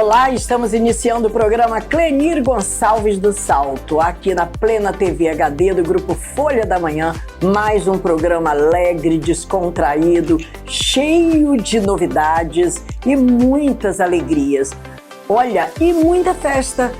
Olá, estamos iniciando o programa Clenir Gonçalves do Salto, aqui na Plena TV HD do Grupo Folha da Manhã, mais um programa alegre, descontraído, cheio de novidades e muitas alegrias. Olha, e muita festa.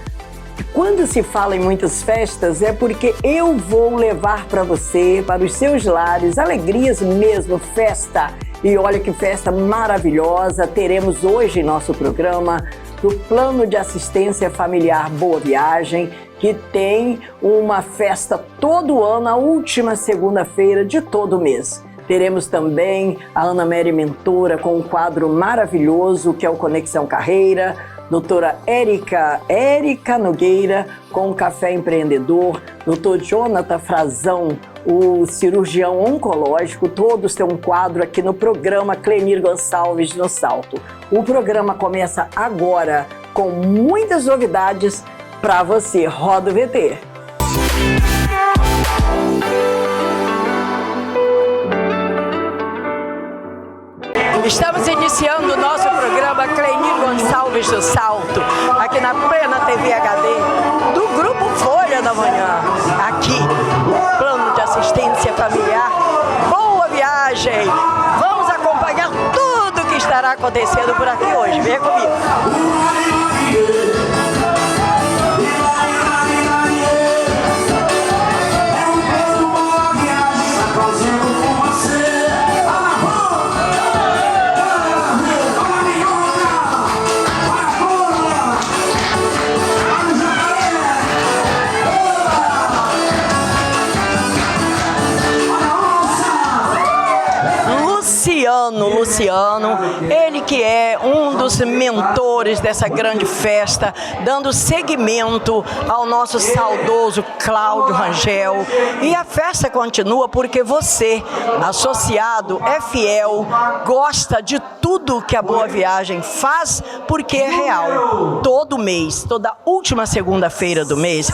Quando se fala em muitas festas, é porque eu vou levar para você, para os seus lares, alegrias mesmo, festa. E olha que festa maravilhosa teremos hoje em nosso programa do Plano de Assistência Familiar Boa Viagem, que tem uma festa todo ano, a última segunda-feira de todo mês. Teremos também a Ana Mary Mentora com um quadro maravilhoso que é o Conexão Carreira, doutora Érica Nogueira com o Café Empreendedor, doutor Jonathan Frazão, o cirurgião oncológico, todos têm um quadro aqui no programa Clenir Gonçalves no Salto. O programa começa agora com muitas novidades para você. Roda o VT. Estamos iniciando o nosso programa Clenir Gonçalves do Salto, aqui na Plena TV HD, do Grupo Folha da Manhã. Aqui, o Plano de Assistência Familiar Boa Viagem. Vamos acompanhar tudo que estará acontecendo por aqui hoje. Vem comigo. Luciano, ele que é um dos mentores dessa grande festa, dando seguimento ao nosso saudoso Cláudio Rangel. E a festa continua porque você, associado, é fiel, gosta de tudo que a Boa Viagem faz, porque é real. Todo mês, toda última segunda-feira do mês,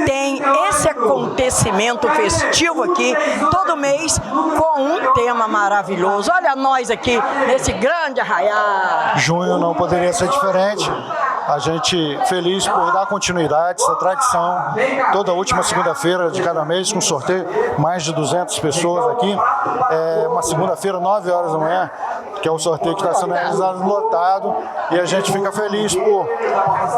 tem esse acontecimento festivo aqui, todo mês, com um tema maravilhoso. Olha nós aqui nesse grande arraial. Junho não poderia ser diferente. A gente feliz por dar continuidade a essa tradição. Toda última segunda-feira de cada mês com sorteio, mais de 200 pessoas aqui. É uma segunda-feira, 9 horas da manhã, que é o sorteio que está sendo realizado lotado. E a gente fica feliz por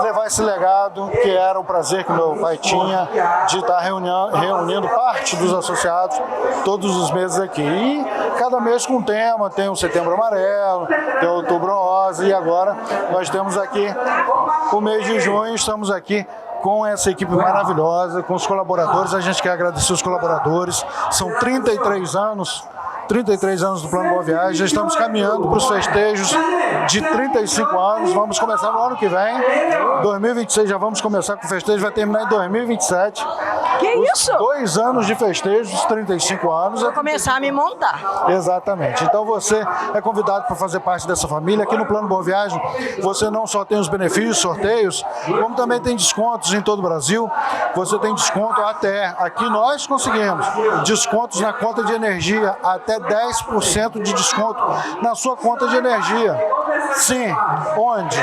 levar esse legado, que era o prazer que meu pai tinha de estar reunindo parte dos associados todos os meses aqui. E cada mês com um tema, tem o Setembro Amarelo, tem o Outubro Rosa, e agora nós temos aqui o mês de junho. Estamos aqui com essa equipe maravilhosa, com os colaboradores. A gente quer agradecer os colaboradores. São 33 anos do Plano Boa Viagem. Já estamos caminhando para os festejos de 35 anos. Vamos começar no ano que vem, 2026, já vamos começar com o festejo, vai terminar em 2027. Que isso? 2 anos de festejos, 35 anos. Vou começar a me montar. Exatamente. Então você é convidado para fazer parte dessa família. Aqui no Plano Boa Viagem, você não só tem os benefícios, sorteios, como também tem descontos em todo o Brasil. Você tem desconto até, aqui nós conseguimos, descontos na conta de energia, até 10% de desconto na sua conta de energia. Sim, onde?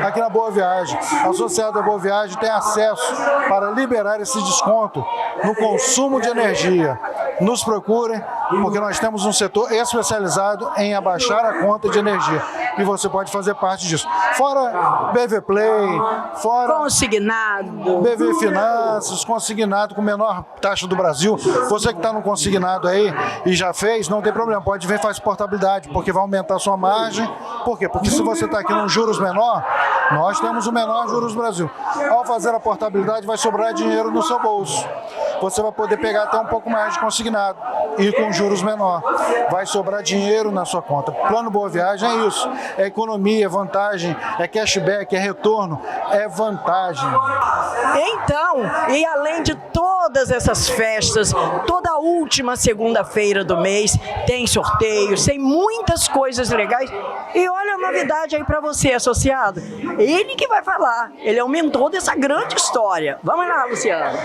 Aqui na Boa Viagem. Associado à Boa Viagem tem acesso para liberar esse desconto no consumo de energia. Nos procurem, porque nós temos um setor especializado em abaixar a conta de energia. E você pode fazer parte disso. Fora BV Play, fora consignado, BV Finanças, consignado com menor taxa do Brasil. Você que está no consignado aí e já fez, não tem problema, pode vir, faz portabilidade, porque vai aumentar a sua margem. Por quê? Porque se você está aqui num juros menor, nós temos o menor juros do Brasil. Ao fazer a portabilidade, vai sobrar dinheiro no seu bolso. Você vai poder pegar até um pouco mais de consignado e com juros menor. Vai sobrar dinheiro na sua conta. Plano Boa Viagem é isso. É economia, é vantagem, é cashback, é retorno, é vantagem. Então, e além de toda todas essas festas, toda a última segunda-feira do mês tem sorteios, tem muitas coisas legais. E olha a novidade aí para você, associado. Ele que vai falar, ele é o mentor dessa grande história. Vamos lá, Luciano.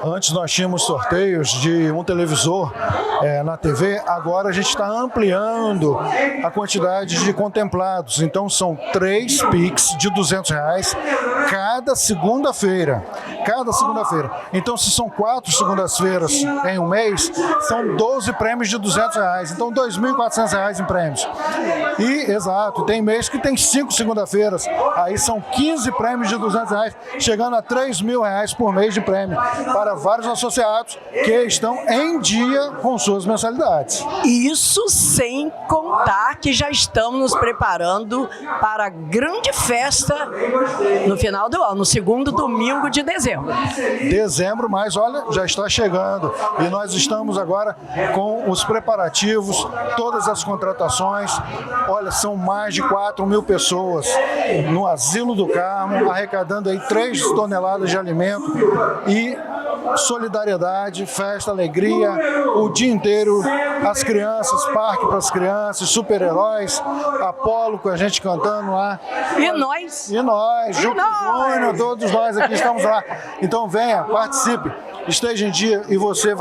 Antes nós tínhamos sorteios de um televisor na TV, agora a gente está ampliando a quantidade de contemplados. Então são 3 Pix de R$200 cada segunda-feira. Então se são 4 segundas-feiras em um mês, são 12 prêmios de R$200. Então R$2.400 em prêmios. E, exato, tem mês que tem 5 segunda-feiras, aí são 15 prêmios de R$200, chegando a R$3.000 por mês de prêmio para vários associados que estão em dia com suas mensalidades. Isso sem contar que já estamos nos preparando para a grande festa no final do ano, no segundo domingo de dezembro. Mas olha, já está chegando e nós estamos agora com os preparativos, todas as contratações. Olha, são mais de 4.000 pessoas no Asilo do Carmo, arrecadando aí 3 toneladas de alimento e solidariedade, festa, alegria, o dia inteiro, as crianças, parque para as crianças, super-heróis, Apolo com a gente cantando lá. E nós, Juca Júnior, todos nós aqui estamos lá. Então venha, participe, esteja em dia e você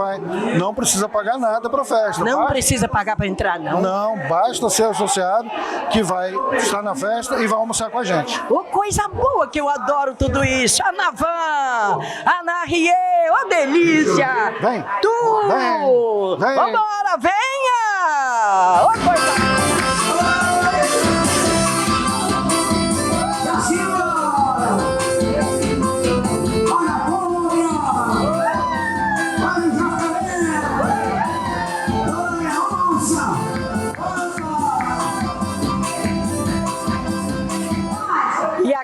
não precisa pagar nada para a festa. Não precisa pagar para entrar, não? Não, basta ser associado que vai estar na festa e vai almoçar com a gente. Coisa boa, que eu adoro tudo isso. A Navan, a Narriê, ô delícia! Vem! Vem! Vambora, venha! Ô coisa!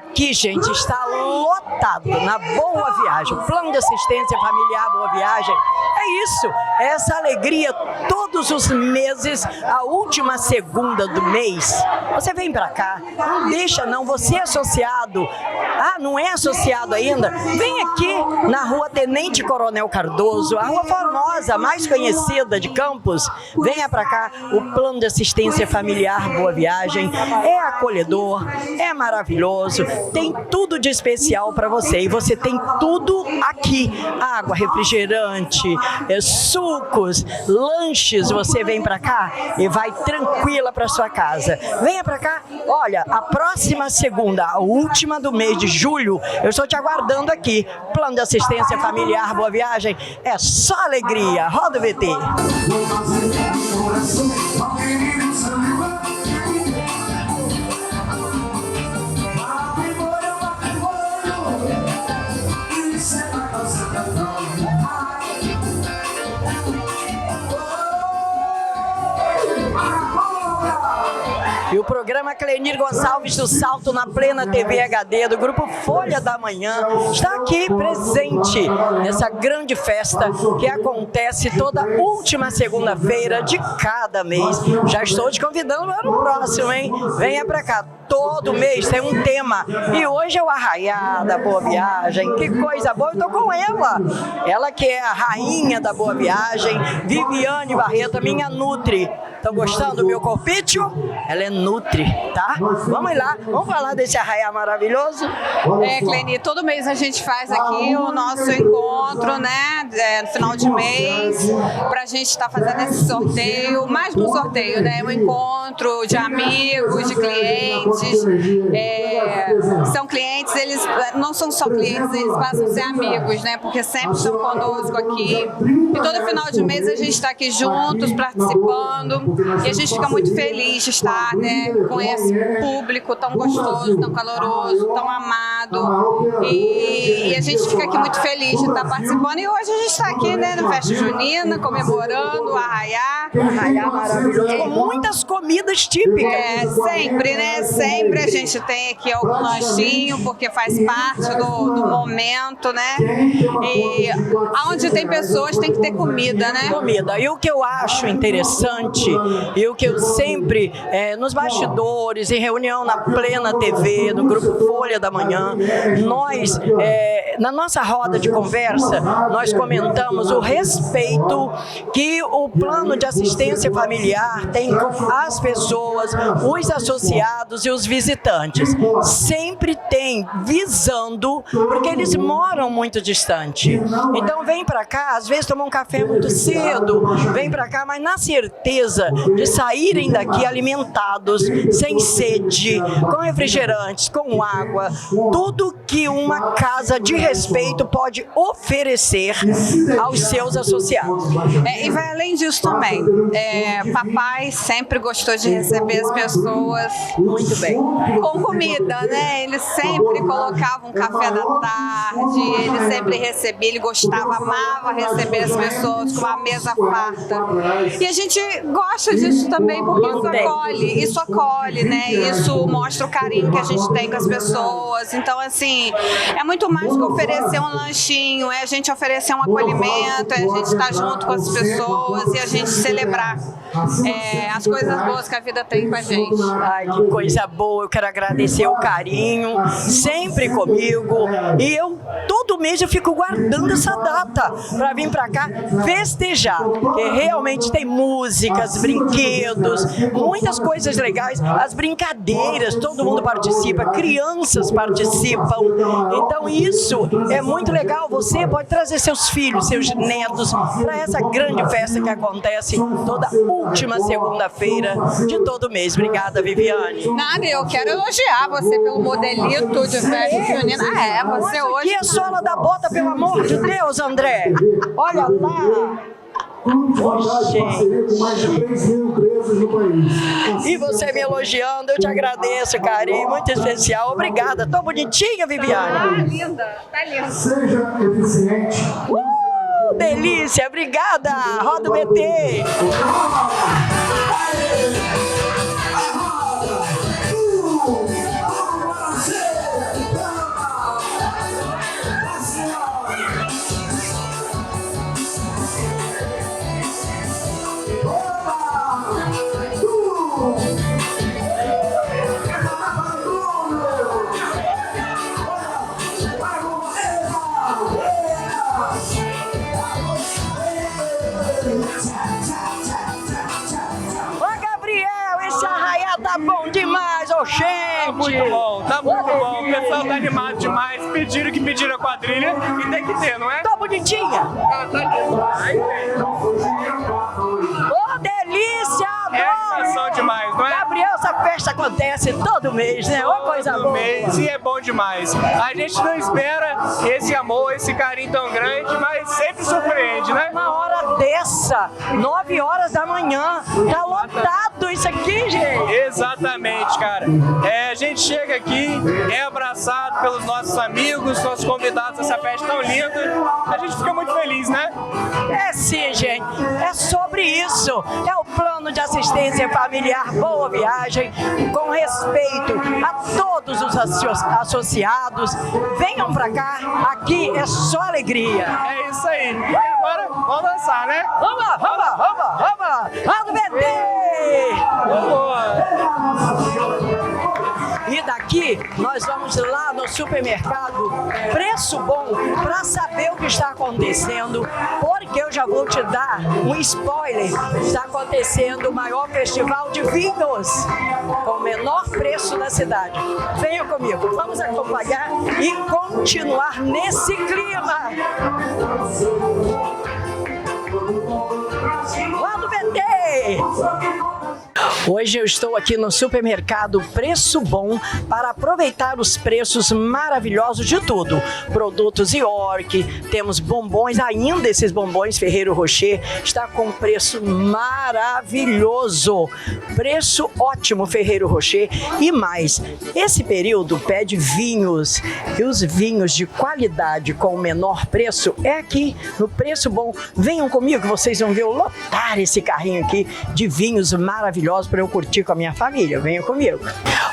Aqui, gente, está lotado na Boa Viagem. O Plano de Assistência Familiar Boa Viagem é isso, é essa alegria todos os meses, a última segunda do mês. Você vem pra cá, não deixa não, você é associado, não é associado ainda? Vem aqui na Rua Tenente Coronel Cardoso, a rua famosa, mais conhecida de Campos. Venha pra cá, o Plano de Assistência Familiar Boa Viagem é acolhedor, é maravilhoso, tem tudo de especial para você e você tem tudo aqui, água, refrigerante, sucos, lanches. Você vem para cá e vai tranquila para sua casa. Venha para cá, olha, a próxima segunda, a última do mês de julho, eu estou te aguardando aqui. Plano de Assistência Familiar Boa Viagem é só alegria. Roda o VT. E o programa Clenir Gonçalves do Salto na Plena TV HD do Grupo Folha da Manhã está aqui presente nessa grande festa que acontece toda última segunda-feira de cada mês. Já estou te convidando para o próximo, hein? Venha para cá. Todo mês tem um tema. E hoje é o Arraiá da Boa Viagem. Que coisa boa. Eu estou com ela que é a rainha da Boa Viagem, Viviane Barreto, minha Nutri. Estão gostando do meu corpício? Ela é Nutri, tá? Vamos lá, vamos falar desse arraiá maravilhoso? Cleni, todo mês a gente faz aqui o nosso encontro, né? No final de mês, pra gente estar fazendo esse sorteio, mais no sorteio, né? Um encontro de amigos, de clientes. São clientes, eles não são só clientes, eles passam a ser amigos, né? Porque sempre estão conosco aqui. E todo final de mês a gente está aqui juntos, participando. E a gente fica muito feliz de estar, né, com esse público tão gostoso, tão caloroso, tão amado. E a gente fica aqui muito feliz de estar participando. E hoje a gente está aqui, né, na festa junina, comemorando o Arraiá. Arraiá maravilhoso, com muitas comidas típicas. Sempre, né? Sempre a gente tem aqui algum lanchinho, porque faz parte do momento, né? E onde tem pessoas tem que ter comida, né? Comida. E o que eu acho interessante, e o que eu sempre, nos bastidores, em reunião na Plena TV, no Grupo Folha da Manhã, nós Na nossa roda de conversa, nós comentamos o respeito que o plano de assistência familiar tem com as pessoas, os associados e os visitantes. Sempre tem visando, porque eles moram muito distante. Então vem para cá, às vezes tomam um café muito cedo, vem para cá, mas na certeza de saírem daqui alimentados, sem sede, com refrigerantes, com água, tudo que uma casa de respeito pode oferecer aos seus associados. E vai além disso também. Papai sempre gostou de receber as pessoas muito bem, com comida, né? Ele sempre colocava um café da tarde, ele sempre recebia, ele gostava, amava receber as pessoas com uma mesa farta. E a gente gosta disso também porque isso acolhe, né? Isso mostra o carinho que a gente tem com as pessoas. Então, assim, é muito mais que oferecer um lanchinho, é a gente oferecer um acolhimento, é a gente estar junto com as pessoas e a gente celebrar as coisas boas que a vida tem com a gente. Ai, que coisa boa, eu quero agradecer o carinho, sempre comigo, e todo mês eu fico guardando essa data para vir para cá festejar, porque realmente tem músicas, brinquedos, muitas coisas legais, as brincadeiras, todo mundo participa, crianças participam, então isso é muito legal. Você pode trazer seus filhos, seus netos para essa grande festa que acontece toda última segunda-feira de todo mês. Obrigada, Viviane. Nada, eu quero elogiar você pelo modelito de festa junina. Você hoje... Que é sola da bota, pelo amor de Deus, André. Olha lá. E você me elogiando, eu te agradeço, carinho, muito especial. Obrigada. Tô bonitinha, Viviane. Tá linda, tá linda. Seja eficiente. Delícia, obrigada. Roda o BT. Tá bom demais, ô gente! Tá muito bom, tá muito bom. O pessoal tá animado demais. Pediram que pediram a quadrilha e tem que ter, não é? Tô bonitinha! Tá lindo. Aí vem. Ô, delícia! É emoção demais, não é? Gabriel, essa festa acontece todo mês, né? Ô, coisa boa! Todo mês e é bom demais. A gente não espera esse amor, esse carinho tão grande, mas sempre surpreende, né? Uma hora dessa, 9 horas da manhã, tá lotado isso aqui, gente! Exatamente, cara. A gente chega aqui, é abraçado pelos nossos amigos, nossos convidados, essa festa tão linda. A gente fica muito feliz, né? É sim, gente. É sobre isso. É o plano de assistência familiar Boa Viagem, com respeito a todos os associados. Venham pra cá, aqui é só alegria. É isso aí. E agora, vamos dançar, né? Vamos lá, vamos lá, vamos lá, vamos lá. Roda o BT! E daqui nós vamos lá no supermercado Preço Bom para saber o que está acontecendo, porque eu já vou te dar um spoiler. Está acontecendo o maior festival de vinhos com o menor preço da cidade. Venha comigo, vamos acompanhar e continuar nesse clima. Lá do BT! Hoje eu estou aqui no supermercado Preço Bom para aproveitar os preços maravilhosos de tudo. Produtos York, temos bombons, ainda esses bombons Ferreiro Rocher está com preço maravilhoso. Preço ótimo Ferreiro Rocher e mais. Esse período pede vinhos e os vinhos de qualidade com o menor preço é aqui no Preço Bom. Venham comigo, vocês vão ver eu lotar esse carrinho aqui de vinhos maravilhosos para eu curtir com a minha família. Venham comigo.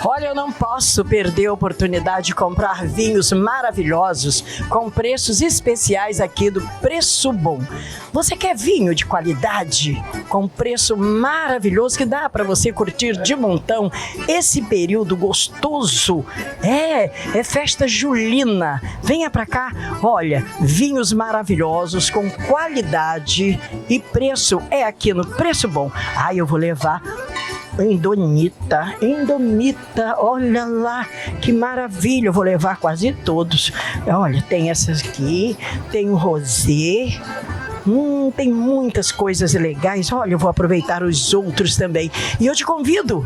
Olha, eu não posso perder a oportunidade de comprar vinhos maravilhosos com preços especiais aqui do Preço Bom. Você quer vinho de qualidade com preço maravilhoso que dá para você curtir de montão esse período gostoso? É festa julina. Venha para cá. Olha, vinhos maravilhosos com qualidade e preço é aqui no Preço Bom. Eu vou levar Indomita, olha lá, que maravilha, eu vou levar quase todos. Olha, tem essas aqui, tem o rosé, tem muitas coisas legais. Olha, eu vou aproveitar os outros também. E eu te convido,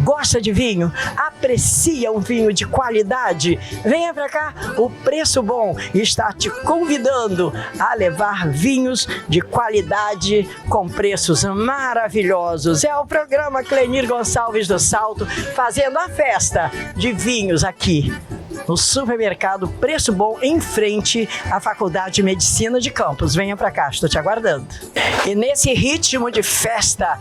gosta de vinho? Aprecia um vinho de qualidade? Venha pra cá, o Preço Bom está te convidando a levar vinhos de qualidade com preços maravilhosos. É o programa Clenir Gonçalves do Salto fazendo a festa de vinhos aqui no supermercado Preço Bom, em frente à Faculdade de Medicina de Campos. Venha pra cá, estou te aguardando. E nesse ritmo de festa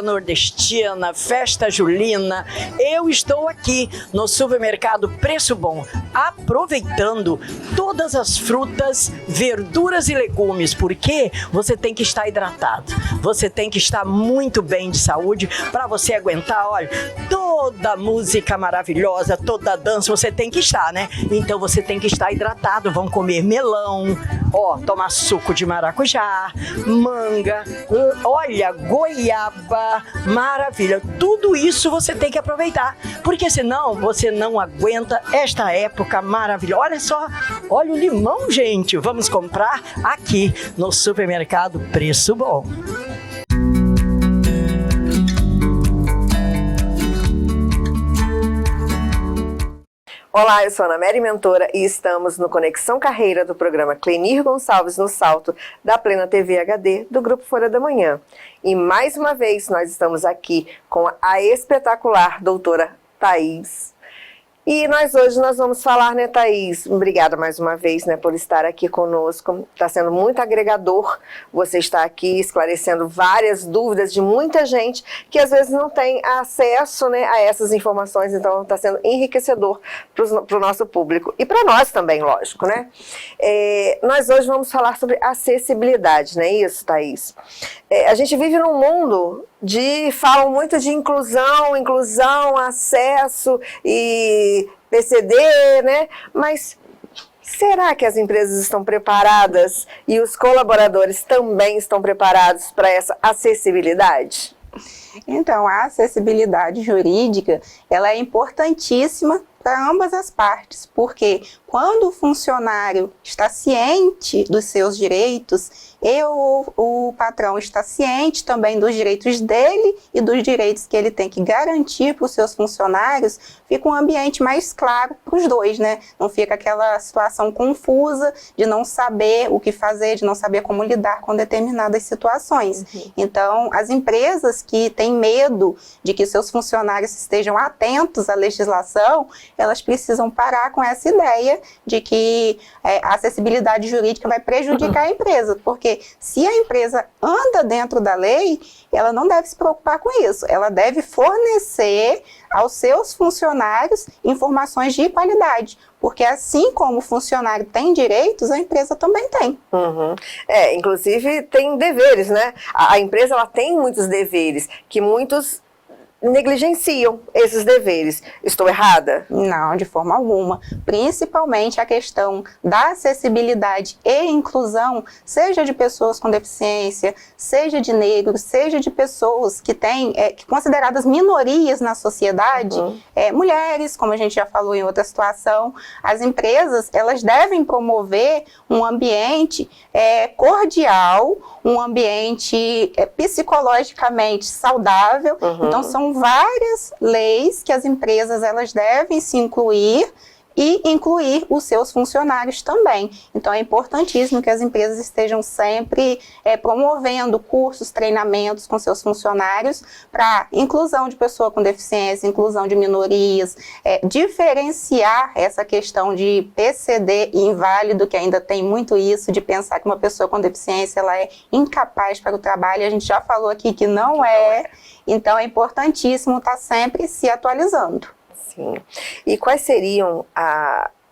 nordestina, festa julina, eu estou aqui no supermercado Preço Bom, aproveitando todas as frutas, verduras e legumes, porque você tem que estar hidratado, você tem que estar muito bem de saúde para você aguentar, olha, toda a música maravilhosa, toda a dança, você tem que estar, né? Então você tem que estar hidratado. Vamos comer melão, tomar suco de maracujá, manga, olha, goiaba, maravilha. Tudo isso você tem que aproveitar, porque senão você não aguenta esta época maravilhosa. Olha só, olha o limão, gente. Vamos comprar aqui no supermercado Preço Bom. Olá, eu sou Ana Mary Mentora e estamos no Conexão Carreira do programa Clenir Gonçalves no Salto, da Plena TV HD, do Grupo Folha da Manhã. E mais uma vez nós estamos aqui com a espetacular doutora Thaís. E hoje nós vamos falar, né, Thaís? Obrigada mais uma vez, né, por estar aqui conosco. Está sendo muito agregador você estar aqui esclarecendo várias dúvidas de muita gente que às vezes não tem acesso, né, a essas informações. Então está sendo enriquecedor para o nosso público e para nós também, lógico, né? Nós hoje vamos falar sobre acessibilidade, não é isso, Thaís? A gente vive num mundo falam muito de inclusão, acesso e PCD, né? Mas será que as empresas estão preparadas e os colaboradores também estão preparados para essa acessibilidade? Então, a acessibilidade jurídica, ela é importantíssima para ambas as partes, porque quando o funcionário está ciente dos seus direitos, o patrão está ciente também dos direitos dele e dos direitos que ele tem que garantir para os seus funcionários, fica um ambiente mais claro para os dois, né? Não fica aquela situação confusa de não saber o que fazer, de não saber como lidar com determinadas situações. Então, as empresas que têm medo de que seus funcionários estejam atentos à legislação, elas precisam parar com essa ideia de que a acessibilidade jurídica vai prejudicar a empresa, porque se a empresa anda dentro da lei, ela não deve se preocupar com isso, ela deve fornecer aos seus funcionários informações de qualidade, porque assim como o funcionário tem direitos, a empresa também tem. Inclusive tem deveres, né? A empresa ela tem muitos deveres, que muitos negligenciam esses deveres. Estou errada? Não, de forma alguma. Principalmente a questão da acessibilidade e inclusão, seja de pessoas com deficiência, seja de negros, seja de pessoas que têm consideradas minorias na sociedade, mulheres, como a gente já falou em outra situação. As empresas, elas devem promover um ambiente cordial, um ambiente psicologicamente saudável. Então, são várias leis que as empresas elas devem se incluir e incluir os seus funcionários também. Então é importantíssimo que as empresas estejam sempre promovendo cursos, treinamentos com seus funcionários para inclusão de pessoa com deficiência, inclusão de minorias, diferenciar essa questão de PCD e inválido, que ainda tem muito isso de pensar que uma pessoa com deficiência ela é incapaz para o trabalho. A gente já falou aqui que não é, então é importantíssimo estar sempre se atualizando. Sim. E quais seriam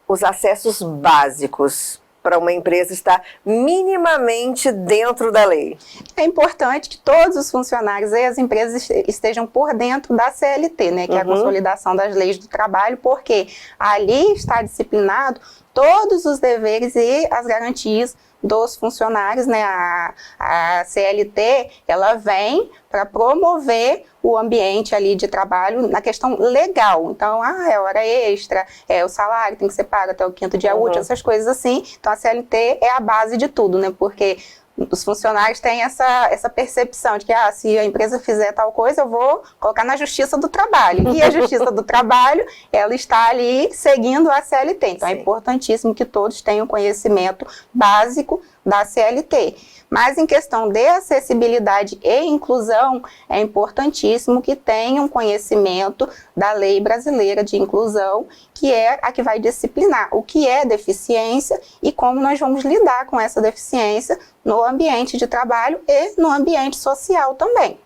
os acessos básicos para uma empresa estar minimamente dentro da lei? É importante que todos os funcionários e as empresas estejam por dentro da CLT, né, que é a Consolidação das Leis do Trabalho, porque ali está disciplinado todos os deveres e as garantias dos funcionários, né? A CLT, ela vem para promover o ambiente ali de trabalho na questão legal. Então, é hora extra, o salário tem que ser pago até o 5º dia útil, essas coisas assim. Então, a CLT é a base de tudo, né? Porque os funcionários têm essa percepção de que se a empresa fizer tal coisa, eu vou colocar na Justiça do Trabalho. E a Justiça do Trabalho, ela está ali seguindo a CLT. Então, é importantíssimo que todos tenham conhecimento básico da CLT. Mas em questão de acessibilidade e inclusão, é importantíssimo que tenham conhecimento da Lei Brasileira de Inclusão, que é a que vai disciplinar o que é deficiência e como nós vamos lidar com essa deficiência no ambiente de trabalho e no ambiente social também.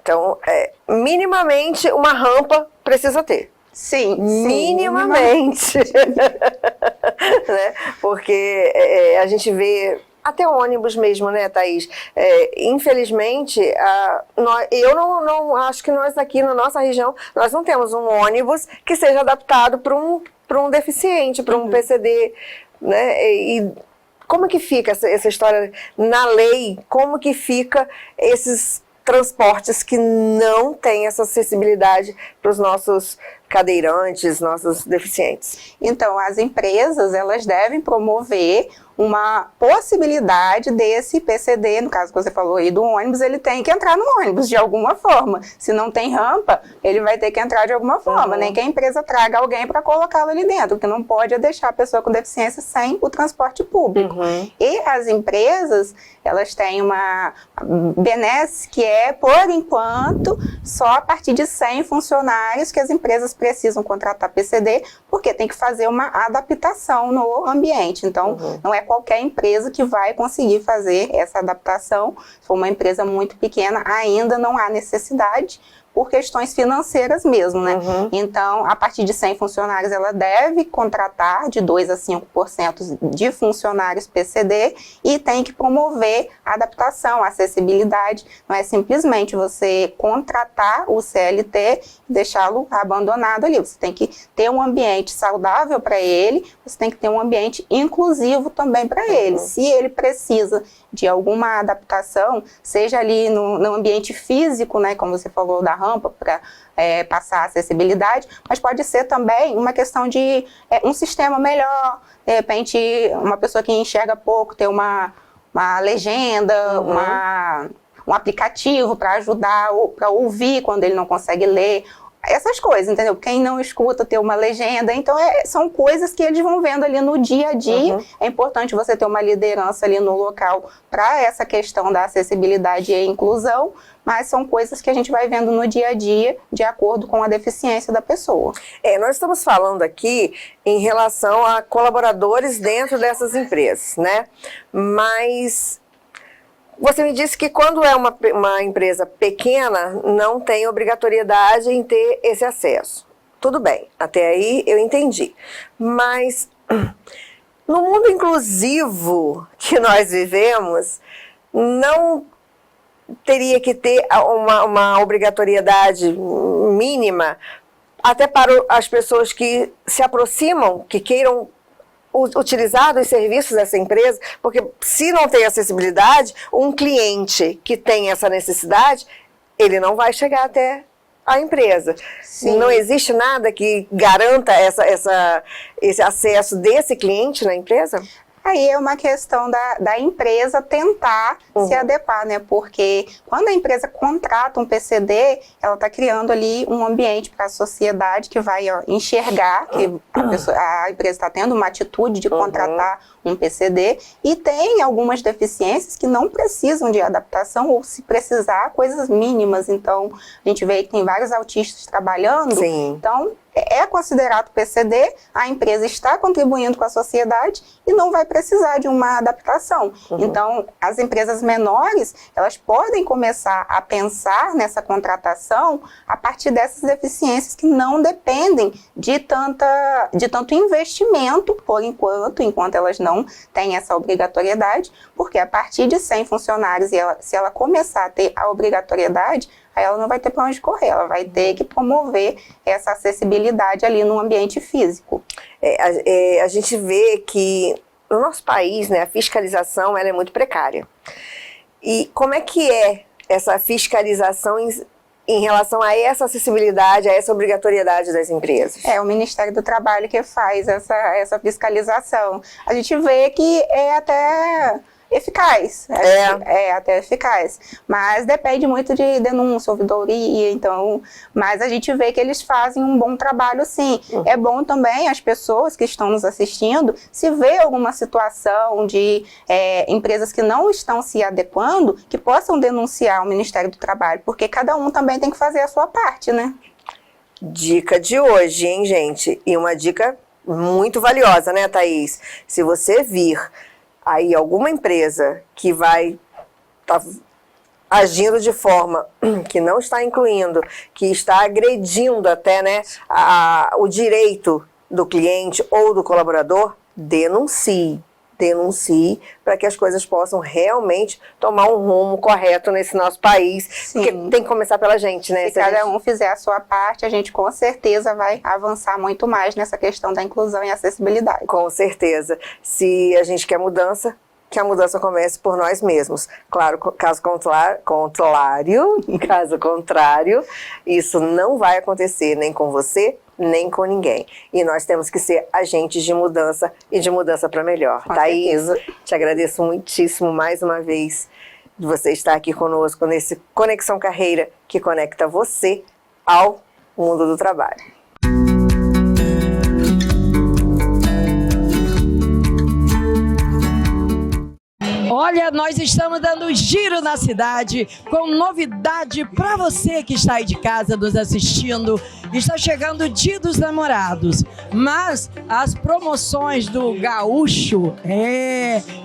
Então, minimamente uma rampa precisa ter. Sim, minimamente. Né? Porque a gente vê até ônibus mesmo, né, Thaís? Infelizmente, eu não acho que nós aqui na nossa região, nós não temos um ônibus que seja adaptado para um deficiente, para um PCD, né? E como que fica essa história na lei? Como que fica esses transportes que não têm essa acessibilidade para os nossos cadeirantes, nossos deficientes? Então, as empresas, elas devem promover uma possibilidade desse PCD, no caso que você falou aí do ônibus, ele tem que entrar no ônibus de alguma forma. Se não tem rampa, ele vai ter que entrar de alguma forma, nem que a empresa traga alguém para colocá-lo ali dentro, porque não pode deixar a pessoa com deficiência sem o transporte público. E as empresas, elas têm uma benesse que é, por enquanto, só a partir de 100 funcionários que as empresas precisam contratar PCD, porque tem que fazer uma adaptação no ambiente. Então, não é qualquer empresa que vai conseguir fazer essa adaptação. Se for uma empresa muito pequena, ainda não há necessidade, por questões financeiras mesmo, né? Então, a partir de 100 funcionários, ela deve contratar de 2% a 5% de funcionários PCD e tem que promover a adaptação, a acessibilidade. Não é simplesmente você contratar o CLT e deixá-lo abandonado ali. Você tem que ter um ambiente saudável para ele, você tem que ter um ambiente inclusivo também para ele. Se ele precisa de alguma adaptação, seja ali no ambiente físico, né, como você falou da rampa, para passar acessibilidade, mas pode ser também uma questão de um sistema melhor, de repente uma pessoa que enxerga pouco ter uma legenda, um aplicativo para ajudar, para ouvir quando ele não consegue ler, essas coisas, entendeu? Quem não escuta ter uma legenda, então são coisas que eles vão vendo ali no dia a dia. É importante você ter uma liderança ali no local para essa questão da acessibilidade e inclusão, mas são coisas que a gente vai vendo no dia a dia, de acordo com a deficiência da pessoa. Nós estamos falando aqui em relação a colaboradores dentro dessas empresas, né? Mas você me disse que quando é uma empresa pequena, não tem obrigatoriedade em ter esse acesso. Tudo bem, até aí eu entendi. Mas no mundo inclusivo que nós vivemos, não teria que ter uma obrigatoriedade mínima até para as pessoas que se aproximam, que queiram utilizar os serviços dessa empresa, porque se não tem acessibilidade, um cliente que tem essa necessidade, ele não vai chegar até a empresa. Sim. Não existe nada que garanta esse acesso desse cliente na empresa? Aí é uma questão da empresa tentar se adequar, né? Porque quando a empresa contrata um PCD, ela está criando ali um ambiente para a sociedade que vai enxergar que a empresa está tendo uma atitude de contratar um PCD, e tem algumas deficiências que não precisam de adaptação, ou se precisar, coisas mínimas. Então, a gente vê que tem vários autistas trabalhando. Sim. Então, é considerado PCD, a empresa está contribuindo com a sociedade e não vai precisar de uma adaptação. Então, as empresas menores, elas podem começar a pensar nessa contratação a partir dessas deficiências que não dependem de tanto investimento, por enquanto elas não têm essa obrigatoriedade, porque a partir de 100 funcionários, se ela começar a ter a obrigatoriedade, aí ela não vai ter para onde correr, ela vai ter que promover essa acessibilidade ali no ambiente físico. A gente vê que no nosso país, né, a fiscalização ela é muito precária. E como é que é essa fiscalização em relação a essa acessibilidade, a essa obrigatoriedade das empresas? É o Ministério do Trabalho que faz essa fiscalização. A gente vê que é até eficaz, até eficaz, mas depende muito de denúncia, ouvidoria, então, mas a gente vê que eles fazem um bom trabalho, sim. É bom também as pessoas que estão nos assistindo, se vê alguma situação de empresas que não estão se adequando, que possam denunciar ao Ministério do Trabalho, porque cada um também tem que fazer a sua parte, né? Dica de hoje, hein, gente? E uma dica muito valiosa, né, Thaís? Se você vir aí alguma empresa que vai estar agindo de forma que não está incluindo, que está agredindo até, né, o direito do cliente ou do colaborador, denuncie para que as coisas possam realmente tomar um rumo correto nesse nosso país. Sim. Porque tem que começar pela gente, né? Se cada um fizer a sua parte, a gente com certeza vai avançar muito mais nessa questão da inclusão e acessibilidade. Com certeza. Se a gente quer mudança, que a mudança comece por nós mesmos. Claro, caso contrário, isso não vai acontecer nem com você, nem com ninguém. E nós temos que ser agentes de mudança e de mudança para melhor. Thaís, te agradeço muitíssimo mais uma vez de você estar aqui conosco nesse Conexão Carreira, que conecta você ao mundo do trabalho. Olha, nós estamos dando giro na cidade com novidade para você que está aí de casa nos assistindo. Está chegando o Dia dos Namorados, mas as promoções do Gaúcho,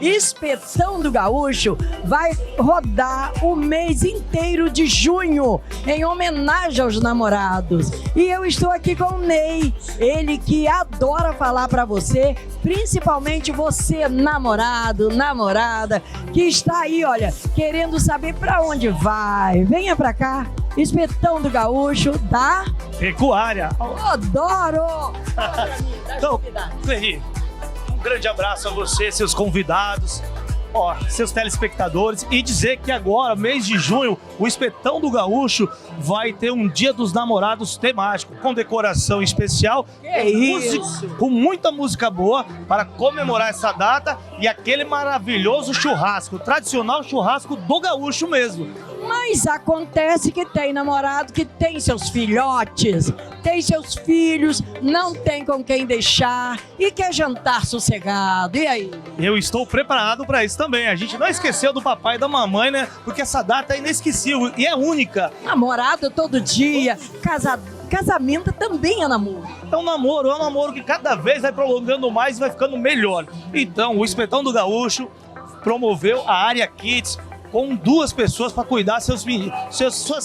Espetão do Gaúcho, vai rodar o mês inteiro de junho em homenagem aos namorados. E eu estou aqui com o Ney, ele que adora falar para você, principalmente você, namorado, namorada, que está aí, olha, querendo saber para onde vai. Venha para cá, Espetão do Gaúcho da Pecuária. Adoro! Então, Cleni, um grande abraço a você, seus convidados, seus telespectadores, e dizer que agora, mês de junho, o Espetão do Gaúcho vai ter um Dia dos Namorados temático, com decoração especial, com muita música boa para comemorar essa data e aquele maravilhoso churrasco, tradicional churrasco do gaúcho mesmo. Mas acontece que tem namorado que tem seus filhotes, tem seus filhos, não tem com quem deixar e quer jantar sossegado. E aí? Eu estou preparado para isso também. A gente não esqueceu do papai e da mamãe, né? Porque essa data é inesquecível e é única. Namorado todo dia, casamento também é namoro. É um namoro que cada vez vai prolongando mais e vai ficando melhor. Então, o Espetão do Gaúcho promoveu a área Kids, com 2 pessoas para cuidar suas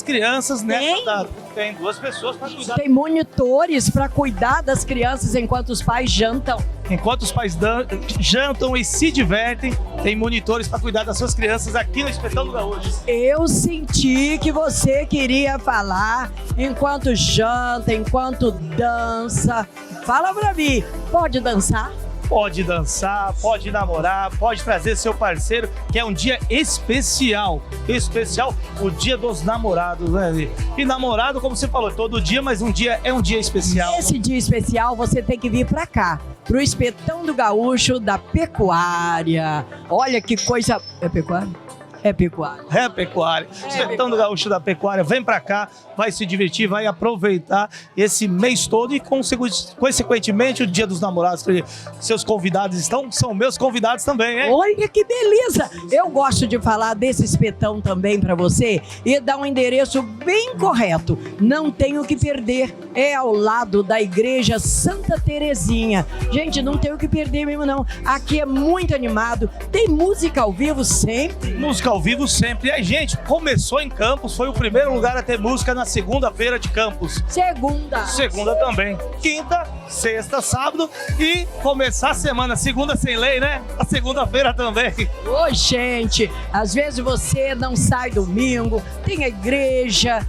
crianças nessa data. Tem 2 pessoas para cuidar. Tem monitores para cuidar das crianças enquanto os pais jantam. Enquanto os pais jantam e se divertem, tem monitores para cuidar das suas crianças aqui no Espetão do Gaúcho. Eu senti que você queria falar enquanto janta, enquanto dança. Fala pra mim, pode dançar? Pode dançar, pode namorar, pode trazer seu parceiro, que é um dia especial. Especial, o Dia dos Namorados, né? E namorado, como você falou, todo dia, mas um dia é um dia especial. Esse dia especial você tem que vir pra cá, para o Espetão do Gaúcho da Pecuária. Olha que coisa... É pecuária? É pecuária. É pecuária. Espetão do Gaúcho da Pecuária, vem pra cá, vai se divertir, vai aproveitar esse mês todo e, consequentemente, o Dia dos Namorados. Seus convidados são meus convidados também, hein? Olha que beleza! Eu gosto de falar desse espetão também pra você e dar um endereço bem correto. Não tem o que perder. É ao lado da Igreja Santa Terezinha. Gente, não tem o que perder mesmo, não. Aqui é muito animado. Tem música ao vivo sempre. Música ao vivo sempre. E aí, gente, começou em Campos, foi o primeiro lugar a ter música na segunda-feira de Campos. Segunda também. Quinta, sexta, sábado e começar a semana. Segunda sem lei, né? A segunda-feira também. Ô, gente, às vezes você não sai domingo, tem a igreja,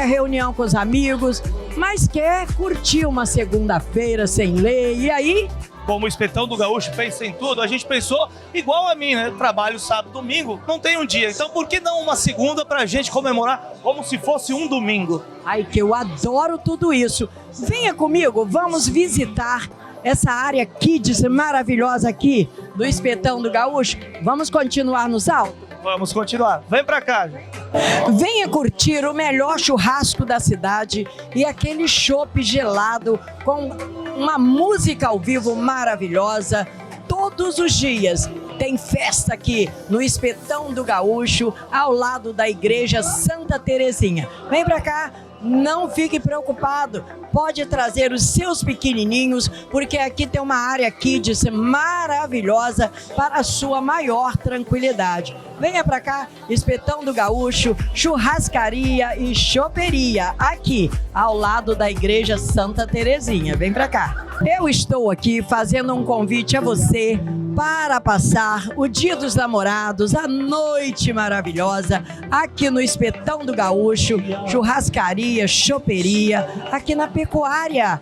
reunião com os amigos, mas quer curtir uma segunda-feira sem lei. E aí... Como o Espetão do Gaúcho pensa em tudo, a gente pensou igual a mim, né? Trabalho sábado, domingo, não tem um dia. Então por que não uma segunda pra gente comemorar como se fosse um domingo? Ai, que eu adoro tudo isso. Venha comigo, vamos visitar essa área Kids maravilhosa aqui do Espetão do Gaúcho. Vamos continuar no salto? Vamos continuar. Vem pra cá, gente. Venha curtir o melhor churrasco da cidade e aquele chopp gelado com uma música ao vivo maravilhosa. Todos os dias tem festa aqui no Espetão do Gaúcho, ao lado da Igreja Santa Terezinha. Vem pra cá. Não fique preocupado, pode trazer os seus pequenininhos, porque aqui tem uma área Kids maravilhosa para a sua maior tranquilidade. Venha para cá, Espetão do Gaúcho, churrascaria e choperia, aqui ao lado da Igreja Santa Terezinha. Vem para cá. Eu estou aqui fazendo um convite a você para passar o Dia dos Namorados, a noite maravilhosa, aqui no Espetão do Gaúcho, churrascaria, choperia, aqui na Pecuária.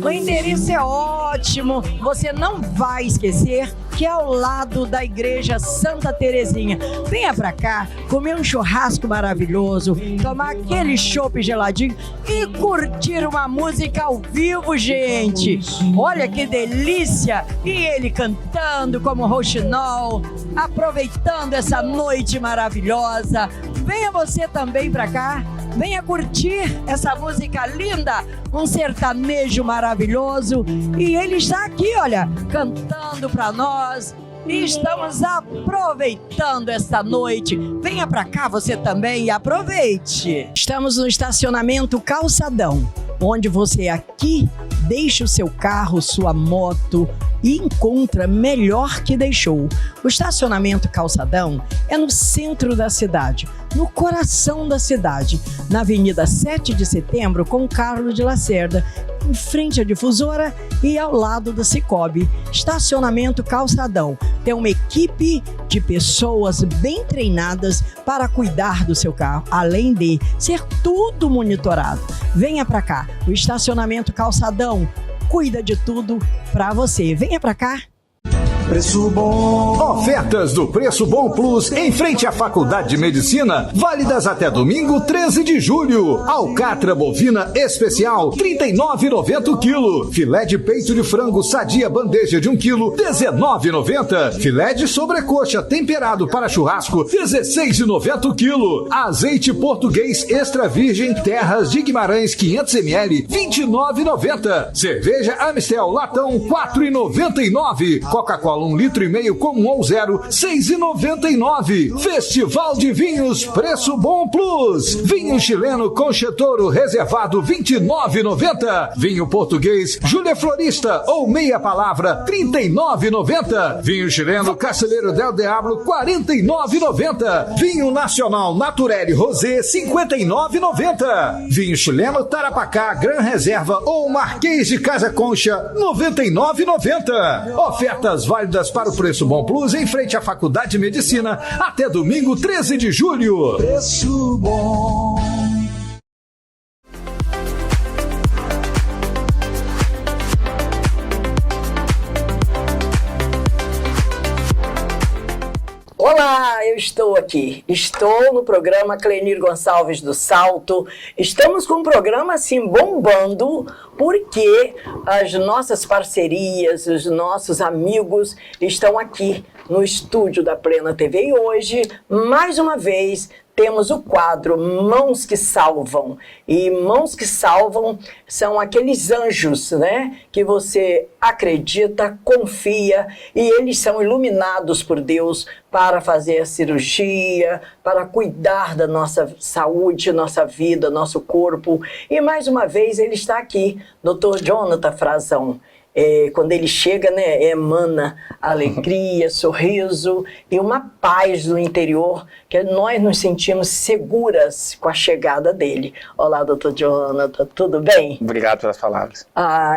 O endereço é ótimo, você não vai esquecer que é ao lado da Igreja Santa Terezinha. Venha pra cá, comer um churrasco maravilhoso, tomar aquele chopp geladinho e curtir uma música ao vivo, gente. Olha que delícia! E ele cantando como rouxinol, aproveitando essa noite maravilhosa. Venha você também pra cá. Venha curtir essa música linda, um sertanejo maravilhoso. E ele está aqui, olha, cantando para nós. E estamos aproveitando esta noite. Venha para cá você também e aproveite. Estamos no estacionamento Calçadão, onde você aqui deixa o seu carro, sua moto e encontra melhor que deixou. O estacionamento Calçadão é no centro da cidade, no coração da cidade, na Avenida 7 de Setembro com Carlos de Lacerda, em frente à Difusora e ao lado da Cicobi. Estacionamento Calçadão tem uma equipe de pessoas bem treinadas para cuidar do seu carro, além de ser tudo monitorado. Venha para cá, o estacionamento Calçadão cuida de tudo para você. Venha para cá. Preço Bom. Ofertas do Preço Bom Plus em frente à Faculdade de Medicina, válidas até domingo 13 de julho. Alcatra bovina especial, R$ 39,90 o quilo. Filé de peito de frango sadia bandeja de 1 quilo, R$ 19,90. Filé de sobrecoxa temperado para churrasco, R$ 16,90 o quilo. Azeite português extra virgem Terras de Guimarães 500 ml, R$ 29,90. Cerveja Amistel latão, R$ 4,99. Coca-Cola 1,5 litro com 1 ou 0, R$ 6,99. Festival de Vinhos Preço Bom Plus. Vinho chileno Conchettoro reservado R$ 29,90. Vinho português Júlia Florista ou meia palavra R$ 39,90. Vinho chileno Caceleiro del Diablo R$ 49,90. Vinho nacional Naturelle Rosé R$ 59,90. Vinho chileno Tarapacá Gran Reserva ou Marquês de Casa Concha R$ 99,90. Ofertas válidas para o Preço Bom Plus em frente à Faculdade de Medicina até domingo 13 de julho. Preço Bom. Olá, eu eu estou aqui. Estou no programa Clenir Gonçalves do Salto. Estamos com um programa assim bombando, porque as nossas parcerias, os nossos amigos estão aqui no estúdio da Plena TV. E hoje, mais uma vez, temos o quadro Mãos que Salvam. E Mãos que Salvam são aqueles anjos, né? Que você acredita, confia, e eles são iluminados por Deus para fazer a cirurgia, para cuidar da nossa saúde, nossa vida, nosso corpo. E mais uma vez ele está aqui, Dr. Jonathan Frazão. Quando ele chega, né, emana alegria, sorriso e uma paz do interior, que nós nos sentimos seguras com a chegada dele. Olá, doutor Jonathan, tudo bem? Obrigado pelas palavras.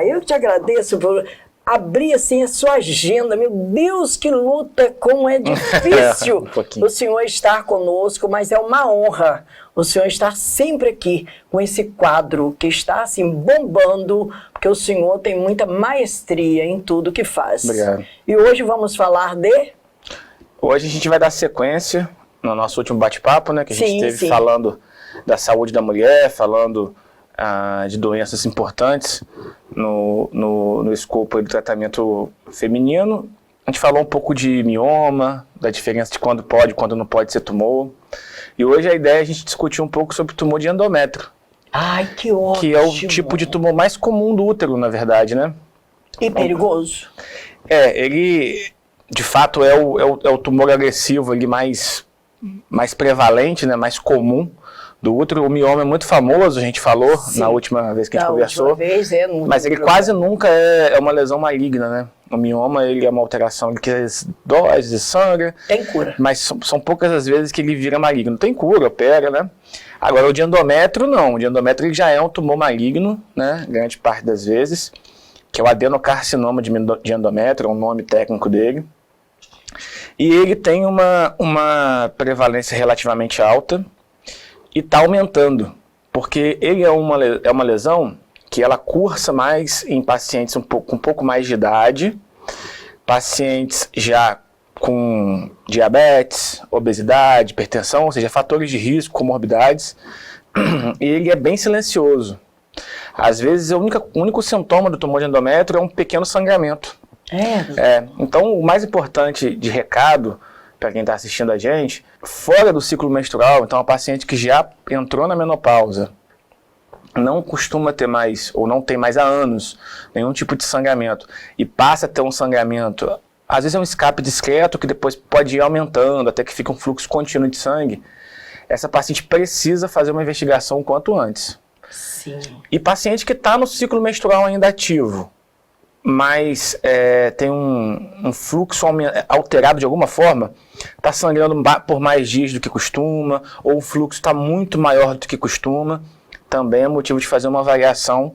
Eu te agradeço por abrir assim a sua agenda. Meu Deus, que luta, como é difícil o senhor estar conosco, mas é uma honra o senhor estar sempre aqui com esse quadro que está assim bombando, porque o senhor tem muita maestria em tudo que faz. Obrigado. E hoje vamos falar de... Hoje a gente vai dar sequência no nosso último bate-papo, né? Que a gente teve falando da saúde da mulher, falando de doenças importantes no escopo do tratamento feminino. A gente falou um pouco de mioma, da diferença de quando pode e quando não pode ser tumor. E hoje a ideia é a gente discutir um pouco sobre o tumor de endométrio. Ai, que ótimo! Que é o tipo de tumor mais comum do útero, na verdade, né? E perigoso. Ele, de fato, é o tumor agressivo ele mais prevalente, né? Mais comum do útero. O mioma é muito famoso, a gente falou na última vez que a gente conversou. Mas ele quase nunca é uma lesão maligna, né? O mioma ele é uma alteração que dói, sangra. Tem cura. Mas são poucas as vezes que ele vira maligno. Tem cura, opera, né? Agora o de endométrio não. O de endométrio ele já é um tumor maligno, né? Grande parte das vezes. Que é o adenocarcinoma de endométrio, é o nome técnico dele. E ele tem uma prevalência relativamente alta. E está aumentando, porque ele é uma lesão que ela cursa mais em pacientes com um pouco mais de idade, pacientes já com diabetes, obesidade, hipertensão, ou seja, fatores de risco, comorbidades, e ele é bem silencioso. Às vezes, o único sintoma do tumor de endométrio é um pequeno sangramento. Então, o mais importante de recado para quem está assistindo a gente, fora do ciclo menstrual, então a paciente que já entrou na menopausa, não costuma ter mais, ou não tem mais há anos, nenhum tipo de sangramento, e passa a ter um sangramento, às vezes é um escape discreto que depois pode ir aumentando, até que fica um fluxo contínuo de sangue, essa paciente precisa fazer uma investigação o quanto antes. Sim. E paciente que está no ciclo menstrual ainda ativo, mas tem um fluxo alterado de alguma forma, está sangrando por mais dias do que costuma, ou o fluxo está muito maior do que costuma, também é motivo de fazer uma avaliação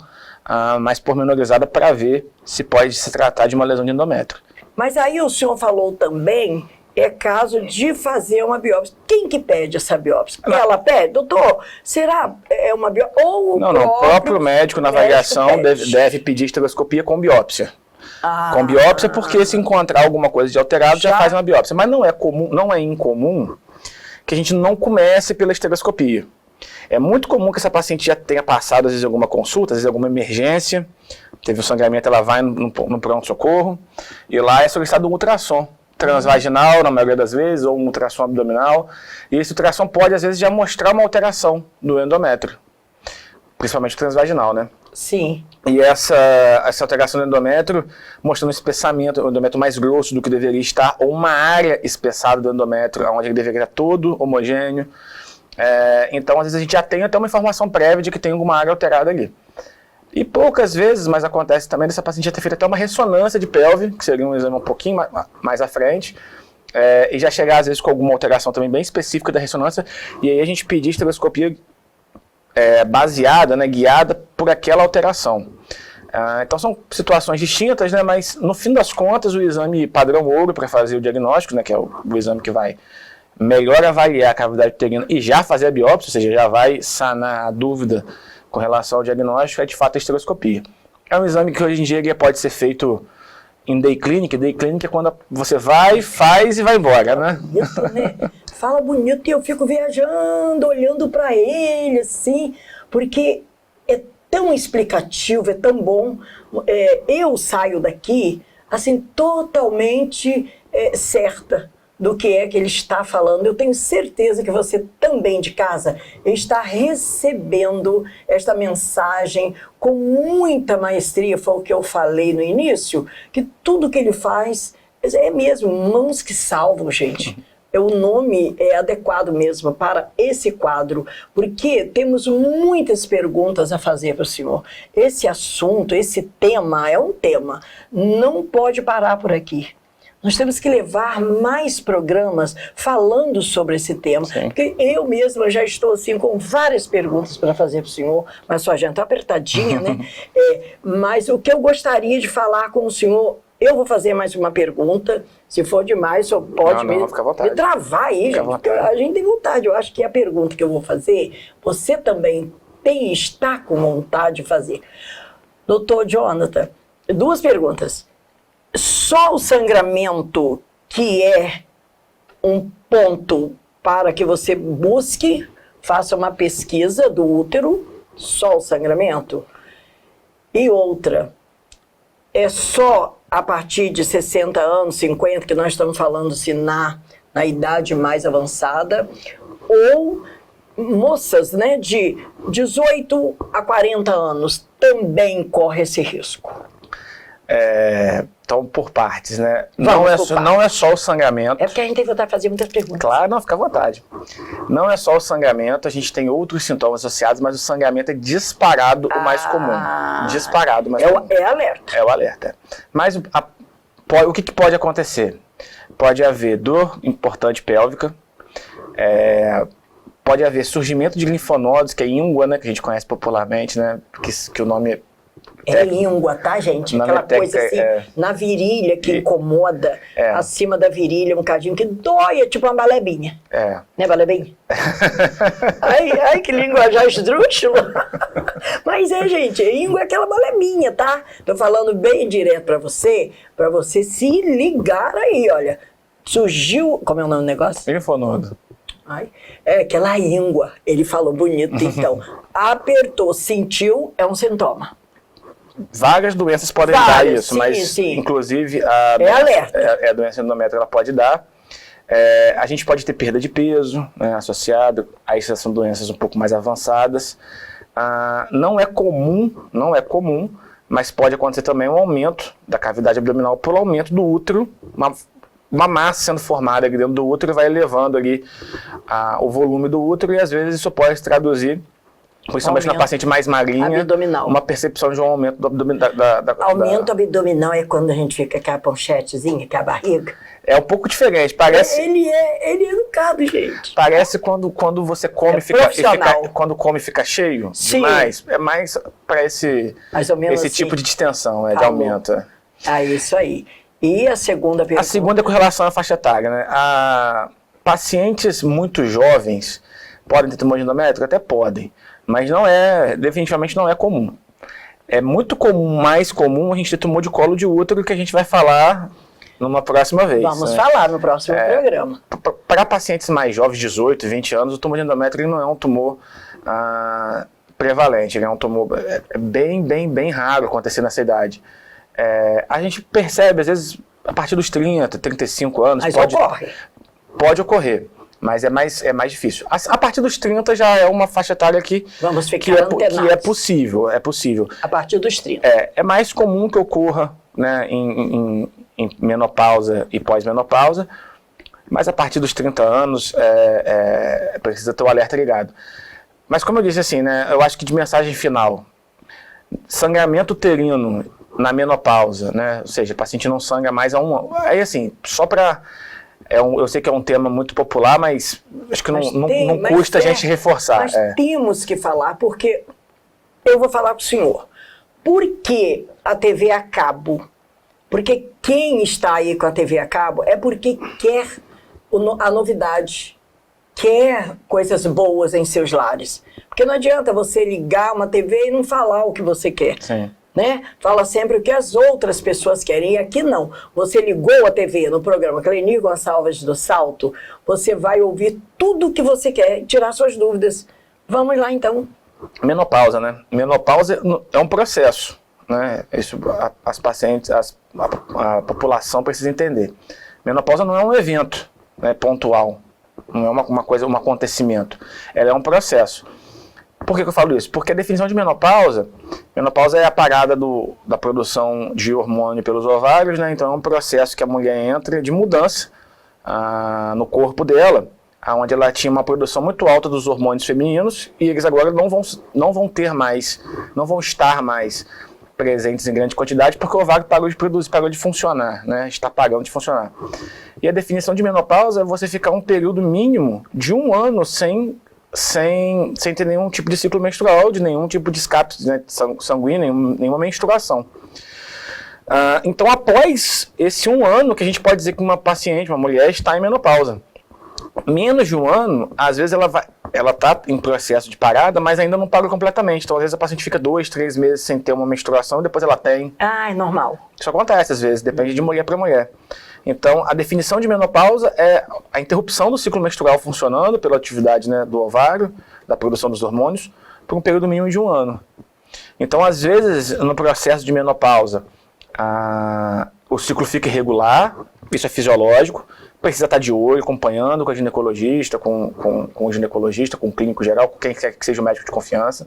mais pormenorizada para ver se pode se tratar de uma lesão de endométrio. Mas aí o senhor falou também, é caso de fazer uma biópsia. Quem que pede essa biópsia? Ela pede? Doutor, será uma biópsia? Ou o próprio médico na avaliação deve pedir estereoscopia com biópsia. Com biópsia, porque se encontrar alguma coisa de alterado, já faz uma biópsia. Mas não é incomum que a gente não comece pela estereoscopia. É muito comum que essa paciente já tenha passado, às vezes, alguma consulta, às vezes, alguma emergência, teve um sangramento, ela vai no pronto-socorro, e lá é solicitado um ultrassom transvaginal, na maioria das vezes, ou um ultrassom abdominal, e esse ultrassom pode, às vezes, já mostrar uma alteração do endométrio, principalmente transvaginal, né? Sim. E essa alteração do endométrio, mostrando um espessamento, o endométrio mais grosso do que deveria estar, ou uma área espessada do endométrio, onde ele deveria estar todo homogêneo. Então, às vezes, a gente já tem até uma informação prévia de que tem alguma área alterada ali. E poucas vezes, mas acontece também, dessa paciente já ter feito até uma ressonância de pelve, que seria um exame um pouquinho mais à frente, e já chegar, às vezes, com alguma alteração também bem específica da ressonância, e aí a gente pedir estereoscopia baseada, né, guiada por aquela alteração. Então são situações distintas, né, mas no fim das contas o exame padrão ouro para fazer o diagnóstico, né, que é o exame que vai melhor avaliar a cavidade uterina e já fazer a biópsia, ou seja, já vai sanar a dúvida com relação ao diagnóstico, é de fato a estereoscopia. É um exame que hoje em dia ele pode ser feito em day clinic é quando você vai, faz e vai embora, né? Bonito, né? Fala bonito e eu fico viajando, olhando para ele, assim, porque é tão explicativo, é tão bom. Eu saio daqui, assim, totalmente certa do que é que ele está falando. Eu tenho certeza que você também de casa está recebendo esta mensagem com muita maestria. Foi o que eu falei no início, que tudo que ele faz é mesmo mãos que salvam, gente. O nome é adequado mesmo para esse quadro, porque temos muitas perguntas a fazer para o senhor. Esse assunto, esse tema é um tema, não pode parar por aqui. Nós temos que levar mais programas falando sobre esse tema. Sim. Porque eu mesma já estou assim com várias perguntas para fazer para o senhor, mas sua agenda está apertadinha, né? Mas o que eu gostaria de falar com o senhor, eu vou fazer mais uma pergunta. Se for demais, o senhor pode me travar aí, gente. A gente tem vontade. Eu acho que a pergunta que eu vou fazer, você também está com vontade de fazer. Doutor Jonathan, 2 perguntas. Só o sangramento que é um ponto para que você busque, faça uma pesquisa do útero, só o sangramento? E outra, é só a partir de 60 anos, 50, que nós estamos falando se na idade mais avançada, ou moças, né, de 18 a 40 anos também corre esse risco? Então, por partes, né? Não é só o sangramento. É porque a gente tem que voltar a fazer muitas perguntas. Claro, não, fica à vontade. Não é só o sangramento, a gente tem outros sintomas associados, mas o sangramento é disparado o mais comum. Disparado o mais comum. É alerta. É o alerta. Mas o que pode acontecer? Pode haver dor importante pélvica, pode haver surgimento de linfonodos, que é íngua, né, que a gente conhece popularmente, né, que o nome é íngua, tá, gente? Aquela coisa assim, na virilha que incomoda, acima da virilha, um cadinho que dói, é tipo uma balebinha. Né, balebinha? ai, que linguajar esdrúxula. Mas gente, íngua é aquela balebinha, tá? Tô falando bem direto pra você se ligar aí, olha. Surgiu, como é o nome do negócio? Linfonodo. Aquela íngua, ele falou bonito, então. Apertou, sentiu, é um sintoma. Várias doenças podem dar isso, mas inclusive a doença endométrio ela pode dar. A gente pode ter perda de peso, né, associado, aí essas são doenças um pouco mais avançadas. Não é comum, mas pode acontecer também um aumento da cavidade abdominal pelo aumento do útero, uma massa sendo formada aqui dentro do útero vai elevando ali o volume do útero, e às vezes isso pode se traduzir, principalmente na paciente mais magrinha, abdominal, uma percepção de um aumento do abdominal. Aumento abdominal é quando a gente fica com a ponchetezinha, com a barriga? É um pouco diferente, parece... Ele é educado, gente. Parece quando você come quando come fica cheio demais. É mais para esse assim, tipo de distensão, de aumento. Isso aí. E a segunda pergunta? A segunda é com relação à faixa etária, né? Pacientes muito jovens podem ter tumor de endométrio? Até podem, mas definitivamente não é comum. É muito comum, mais comum a gente ter tumor de colo de útero, que a gente vai falar numa próxima vez. Vamos falar no próximo programa. Para pacientes mais jovens, 18, 20 anos, o tumor de endométrio não é um tumor prevalente, ele é um tumor bem raro acontecer nessa idade. A gente percebe, às vezes, a partir dos 30, 35 anos, pode ocorrer, mas é mais difícil. A partir dos 30 já é uma faixa etária que é possível. A partir dos 30. É mais comum que ocorra, né, em menopausa e pós-menopausa, mas a partir dos 30 anos precisa ter o alerta ligado. Mas como eu disse assim, né, eu acho que de mensagem final, sangramento uterino na menopausa, né? Ou seja, o paciente não sangra mais aí assim, só para... eu sei que é um tema muito popular, mas acho que não custa a gente reforçar. Mas temos que falar, porque eu vou falar para o senhor. Por que a TV a cabo? Porque quem está aí com a TV a cabo é porque quer a novidade, quer coisas boas em seus lares. Porque não adianta você ligar uma TV e não falar o que você quer. Sim. né? Fala sempre o que as outras pessoas querem. E aqui não. Você ligou a TV no programa Clenir Gonçalves do Salto, você vai ouvir tudo o que você quer e tirar suas dúvidas. Vamos lá, então. Menopausa, né? Menopausa é um processo, né? Isso as pacientes, a população precisa entender. Menopausa não é um evento, né, pontual. Não é uma coisa, um acontecimento. Ela é um processo. Por que eu falo isso? Porque a definição de menopausa é a parada da produção de hormônio pelos ovários, né? Então é um processo que a mulher entra de mudança no corpo dela, onde ela tinha uma produção muito alta dos hormônios femininos e eles agora não vão estar mais presentes em grande quantidade porque o ovário parou de produzir, parou de funcionar, né? Está parando de funcionar. E a definição de menopausa é você ficar um período mínimo de 1 ano sem ter nenhum tipo de ciclo menstrual, de nenhum tipo de escape, né, sanguíneo, nenhuma menstruação. Então, após esse 1 ano, que a gente pode dizer que uma paciente, uma mulher, está em menopausa. Menos de 1 ano, às vezes ela está em processo de parada, mas ainda não parou completamente. Então, às vezes a paciente fica 2, 3 meses sem ter uma menstruação e depois ela tem. É normal. Isso acontece às vezes, depende de mulher para mulher. Então, a definição de menopausa é a interrupção do ciclo menstrual funcionando pela atividade, né, do ovário, da produção dos hormônios, por um período mínimo de 1 ano. Então, às vezes, no processo de menopausa, o ciclo fica irregular, isso é fisiológico, precisa estar de olho, acompanhando com a ginecologista, com o ginecologista, com o clínico geral, com quem quer que seja o médico de confiança.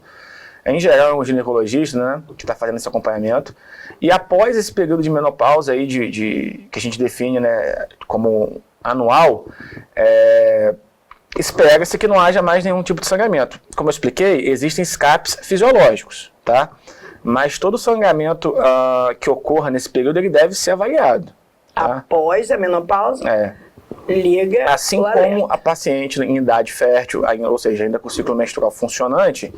Em geral, é um ginecologista, né, que está fazendo esse acompanhamento. E após esse período de menopausa aí que a gente define, né, como anual, espera-se que não haja mais nenhum tipo de sangramento. Como eu expliquei, existem escapes fisiológicos, tá? Mas todo sangramento que ocorra nesse período, ele deve ser avaliado. Tá? Após a menopausa, liga assim como a paciente em idade fértil, ou seja, ainda com o ciclo menstrual funcionante,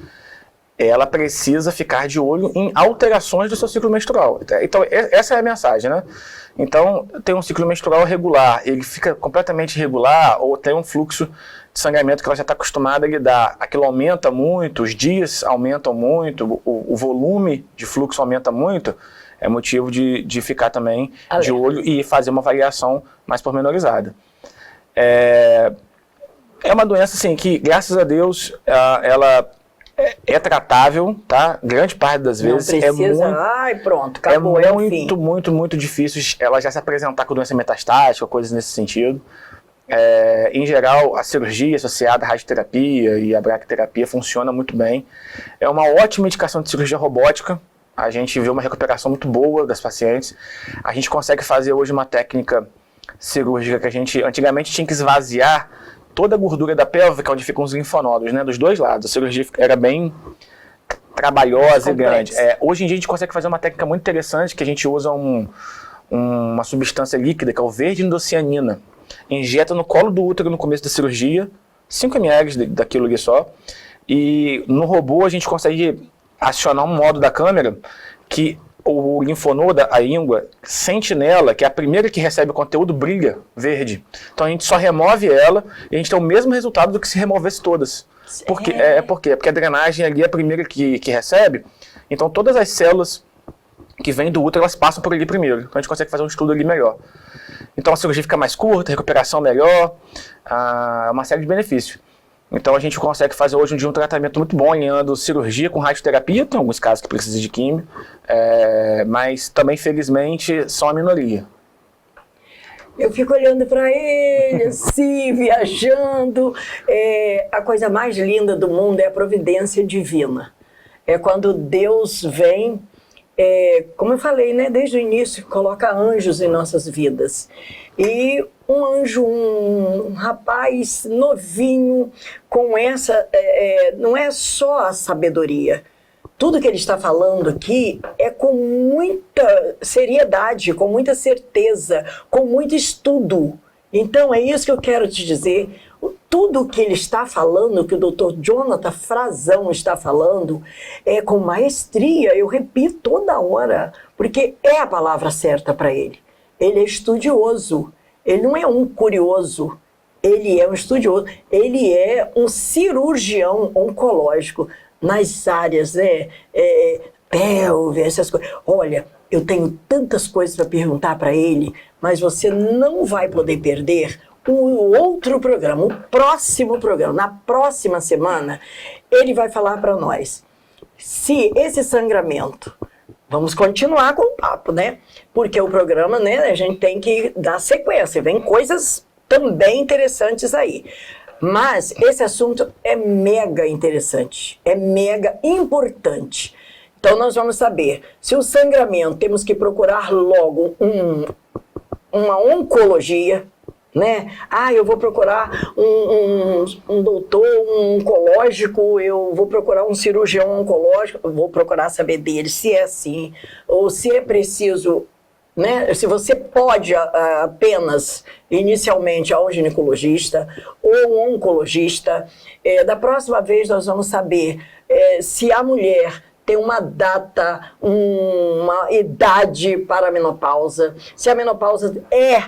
ela precisa ficar de olho em alterações do seu ciclo menstrual. Então, essa é a mensagem, né? Então, tem um ciclo menstrual regular, ele fica completamente irregular, ou tem um fluxo de sangramento que ela já está acostumada a lidar. Aquilo aumenta muito, os dias aumentam muito, o volume de fluxo aumenta muito, é motivo de ficar também de olho e fazer uma avaliação mais pormenorizada. É uma doença, assim, que, graças a Deus, ela é tratável, tá? Grande parte das vezes. Não precisa, pronto, acabou, muito difícil ela já se apresentar com doença metastática, coisas nesse sentido. Em geral, a cirurgia associada à radioterapia e à braquiterapia funciona muito bem. É uma ótima indicação de cirurgia robótica. A gente vê uma recuperação muito boa das pacientes. A gente consegue fazer hoje uma técnica cirúrgica que a gente antigamente tinha que esvaziar toda a gordura da pélvica, onde ficam os linfonodos, né, dos dois lados. A cirurgia era bem trabalhosa e grande. Hoje em dia a gente consegue fazer uma técnica muito interessante, que a gente usa uma substância líquida, que é o verde-indocianina. Injeta no colo do útero no começo da cirurgia, 5 ml daquilo ali só, e no robô a gente consegue acionar um modo da câmera que o linfonodo, a íngua, sente nela que a primeira que recebe o conteúdo brilha verde. Então a gente só remove ela e a gente tem o mesmo resultado do que se removesse todas. Por quê? Porque a drenagem ali é a primeira que recebe, então todas as células que vêm do útero, elas passam por ali primeiro. Então a gente consegue fazer um estudo ali melhor. Então a cirurgia fica mais curta, recuperação melhor, uma série de benefícios. Então a gente consegue fazer hoje em dia um tratamento muito bom, alinhando cirurgia com radioterapia, tem alguns casos que precisam de químio, mas também, felizmente, são a minoria. Eu fico olhando para ele, assim, viajando. A coisa mais linda do mundo é a providência divina. É quando Deus vem, como eu falei, né, desde o início, coloca anjos em nossas vidas. E um anjo, um rapaz novinho, com essa, não é só a sabedoria. Tudo que ele está falando aqui é com muita seriedade, com muita certeza, com muito estudo. Então é isso que eu quero te dizer. Tudo que ele está falando, que o Dr. Jonathan Frazão está falando, é com maestria, eu repito toda hora, porque é a palavra certa para ele. Ele é estudioso, ele não é um curioso, ele é um estudioso, ele é um cirurgião oncológico nas áreas, né, pelve, essas coisas. Olha, eu tenho tantas coisas para perguntar para ele, mas você não vai poder perder o outro programa, o próximo programa. Na próxima semana, ele vai falar para nós se esse sangramento... Vamos continuar com o papo, né? Porque o programa, né, a gente tem que dar sequência. Vem coisas também interessantes aí. Mas esse assunto é mega interessante, é mega importante. Então nós vamos saber se o sangramento, temos que procurar logo uma oncologia, né? Eu vou procurar um doutor, um oncológico, eu vou procurar um cirurgião oncológico, eu vou procurar saber dele se é assim, ou se é preciso, né? Se você pode apenas, inicialmente, ao ginecologista ou um oncologista. Da próxima vez nós vamos saber se a mulher tem uma data, uma idade para a menopausa, se a menopausa é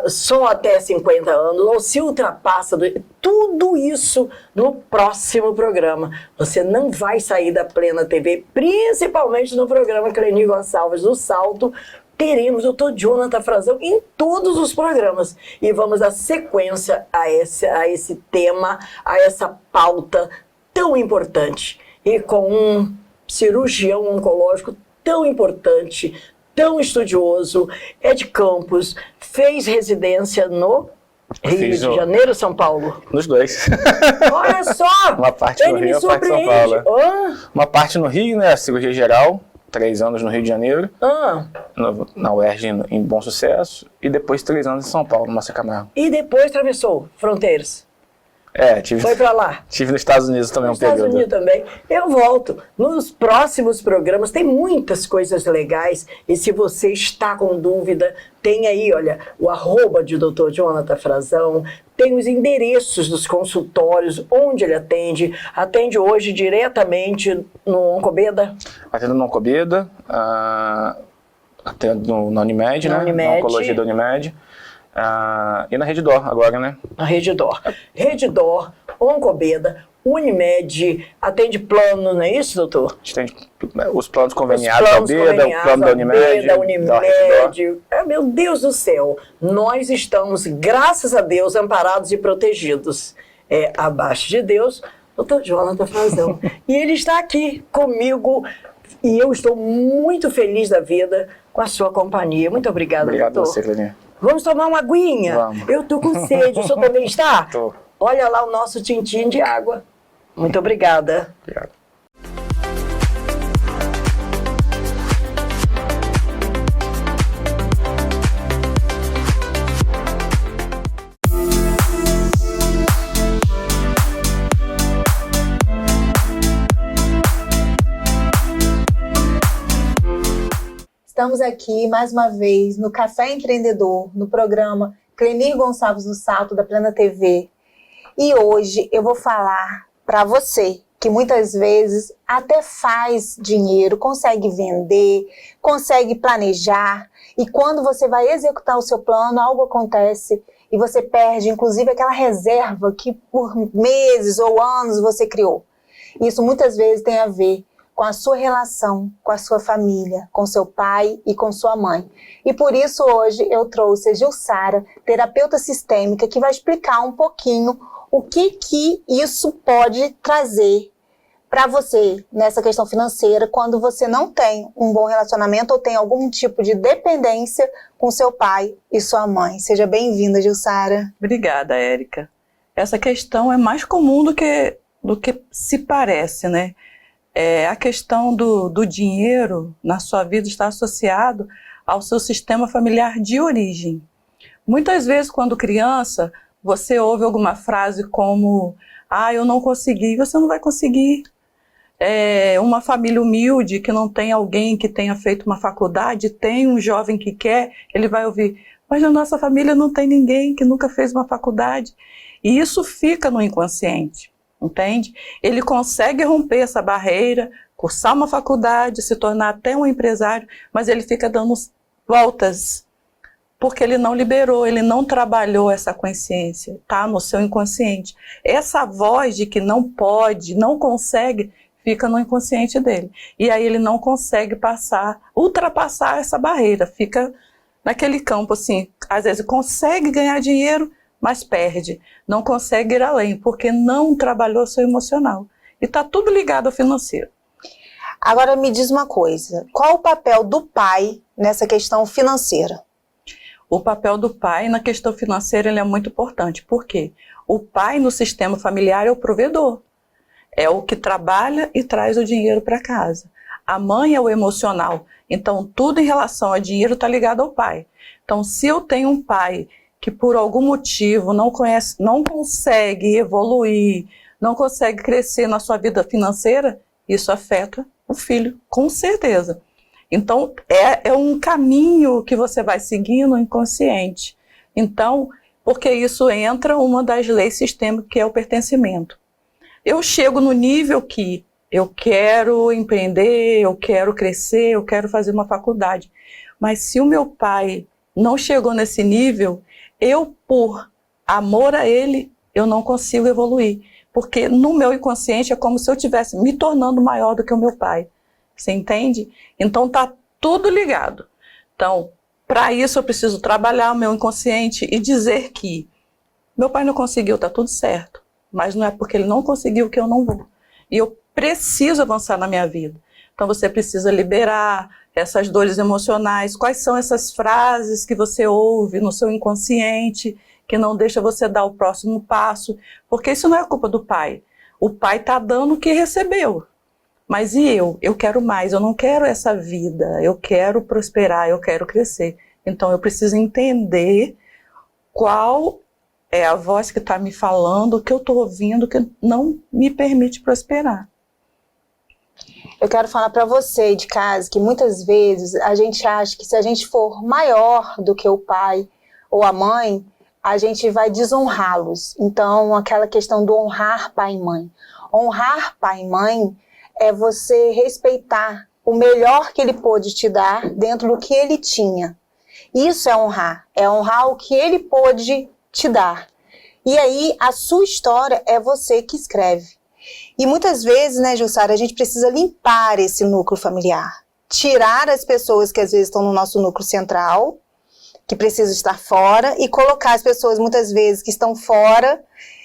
só até 50 anos, ou se ultrapassa, tudo isso no próximo programa. Você não vai sair da Plena TV, principalmente no programa Clenir Gonçalves do Salto. Teremos o Dr. Jonathan Frazão em todos os programas. E vamos dar sequência a esse tema, a essa pauta tão importante. E com um cirurgião oncológico tão importante, tão estudioso, é de Campos, fez residência no Rio de Janeiro, São Paulo? Nos dois. Olha só! Uma parte no Rio, uma parte em São Paulo. Uma parte no Rio, né, a cirurgia geral, 3 anos no Rio de Janeiro, na UERJ em Bom Sucesso, e depois 3 anos em São Paulo, no Márcio Camargo. E depois atravessou fronteiras? Foi para lá. Tive nos Estados Unidos também um período. Nos Estados Unidos também. Eu volto. Nos próximos programas tem muitas coisas legais. E se você está com dúvida, tem aí, olha, o @ de Dr. Jonathan Frazão, tem os endereços dos consultórios, onde ele atende. Atende hoje diretamente no Oncobeda? Atendo no Oncobeda, atendo na Unimed, né? Na Oncologia da Unimed. E na Redditor agora, né? Na Redditor. Redditor, Oncobeda, Unimed, atende plano, não é isso, doutor? Atende os planos conveniados da Albeda, o plano da Unimed, da Unimed. Meu Deus do céu, nós estamos, graças a Deus, amparados e protegidos. Abaixo de Deus, doutor Jonathan Frazão. E ele está aqui comigo e eu estou muito feliz da vida com a sua companhia. Muito obrigada, doutor. Obrigado a você, Clenir. Vamos tomar uma aguinha? Vamos. Eu tô com sede, o senhor também está? Tô. Olha lá o nosso tintim de água. Muito obrigada. Obrigado. Estamos aqui mais uma vez no Café Empreendedor, no programa Clenir Gonçalves do Salto da Plena TV. E hoje eu vou falar para você que muitas vezes até faz dinheiro, consegue vender, consegue planejar, e quando você vai executar o seu plano, algo acontece e você perde, inclusive, aquela reserva que por meses ou anos você criou. Isso muitas vezes tem a ver com a sua relação, com a sua família, com seu pai e com sua mãe. E por isso hoje eu trouxe a Gilsara, terapeuta sistêmica, que vai explicar um pouquinho o que isso pode trazer para você nessa questão financeira quando você não tem um bom relacionamento ou tem algum tipo de dependência com seu pai e sua mãe. Seja bem-vinda, Gilsara. Obrigada, Érica. Essa questão é mais comum do que se parece, né? A questão do dinheiro na sua vida está associado ao seu sistema familiar de origem. Muitas vezes, quando criança, você ouve alguma frase como eu não consegui, você não vai conseguir. Uma família humilde que não tem alguém que tenha feito uma faculdade, tem um jovem que quer, ele vai ouvir, mas na nossa família não tem ninguém que nunca fez uma faculdade. E isso fica no inconsciente. Entende? Ele consegue romper essa barreira, cursar uma faculdade, se tornar até um empresário, mas ele fica dando voltas, porque ele não liberou, ele não trabalhou essa consciência, tá no seu inconsciente. Essa voz de que não pode, não consegue, fica no inconsciente dele. E aí ele não consegue ultrapassar essa barreira, fica naquele campo assim, às vezes consegue ganhar dinheiro, mas perde, não consegue ir além, porque não trabalhou seu emocional. E está tudo ligado ao financeiro. Agora me diz uma coisa, qual o papel do pai nessa questão financeira? O papel do pai na questão financeira ele é muito importante. Por quê? O pai no sistema familiar é o provedor. É o que trabalha e traz o dinheiro para casa. A mãe é o emocional. Então, tudo em relação a dinheiro está ligado ao pai. Então, se eu tenho um pai que por algum motivo não consegue evoluir, não consegue crescer na sua vida financeira, isso afeta o filho, com certeza. Então, é um caminho que você vai seguindo inconsciente. Então, porque isso entra uma das leis sistêmicas, que é o pertencimento. Eu chego no nível que eu quero empreender, eu quero crescer, eu quero fazer uma faculdade. Mas se o meu pai não chegou nesse nível, eu, por amor a ele, eu não consigo evoluir. Porque no meu inconsciente é como se eu estivesse me tornando maior do que o meu pai. Você entende? Então tá tudo ligado. Então, para isso eu preciso trabalhar o meu inconsciente e dizer que meu pai não conseguiu, tá tudo certo. Mas não é porque ele não conseguiu que eu não vou. E eu preciso avançar na minha vida. Então você precisa liberar essas dores emocionais. Quais são essas frases que você ouve no seu inconsciente que não deixa você dar o próximo passo? Porque isso não é culpa do pai. O pai está dando o que recebeu. Mas e eu? Eu quero mais, eu não quero essa vida. Eu quero prosperar, eu quero crescer. Então eu preciso entender qual é a voz que está me falando, o que eu estou ouvindo, que não me permite prosperar. Eu quero falar para você de casa que muitas vezes a gente acha que se a gente for maior do que o pai ou a mãe, a gente vai desonrá-los. Então, aquela questão do honrar pai e mãe. Honrar pai e mãe é você respeitar o melhor que ele pôde te dar dentro do que ele tinha. Isso é honrar o que ele pôde te dar. E aí, a sua história é você que escreve. E muitas vezes, né, Jussara, a gente precisa limpar esse núcleo familiar. Tirar as pessoas que às vezes estão no nosso núcleo central, que precisam estar fora, e colocar as pessoas muitas vezes que estão fora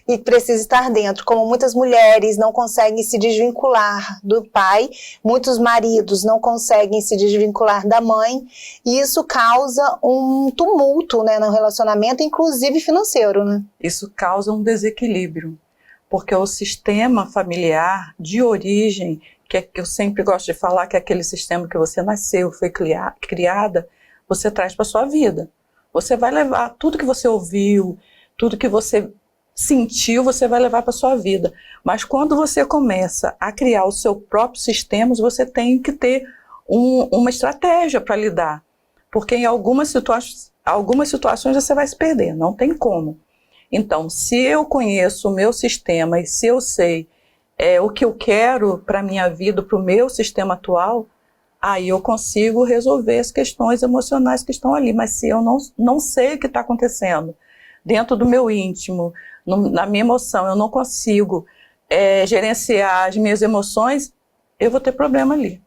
e precisam estar dentro. Como muitas mulheres não conseguem se desvincular do pai, muitos maridos não conseguem se desvincular da mãe, e isso causa um tumulto, né, no relacionamento, inclusive financeiro, né? Isso causa um desequilíbrio. Porque o sistema familiar de origem, que eu sempre gosto de falar, que é aquele sistema que você nasceu, foi criada, você traz para a sua vida. Você vai levar tudo que você ouviu, tudo que você sentiu, você vai levar para a sua vida. Mas quando você começa a criar o seu próprio sistema, você tem que ter uma estratégia para lidar. Porque em algumas situações você vai se perder, não tem como. Então, se eu conheço o meu sistema e se eu sei o que eu quero para a minha vida, para o meu sistema atual, aí eu consigo resolver as questões emocionais que estão ali. Mas se eu não sei o que está acontecendo dentro do meu íntimo, na minha emoção, eu não consigo gerenciar as minhas emoções, eu vou ter problema ali.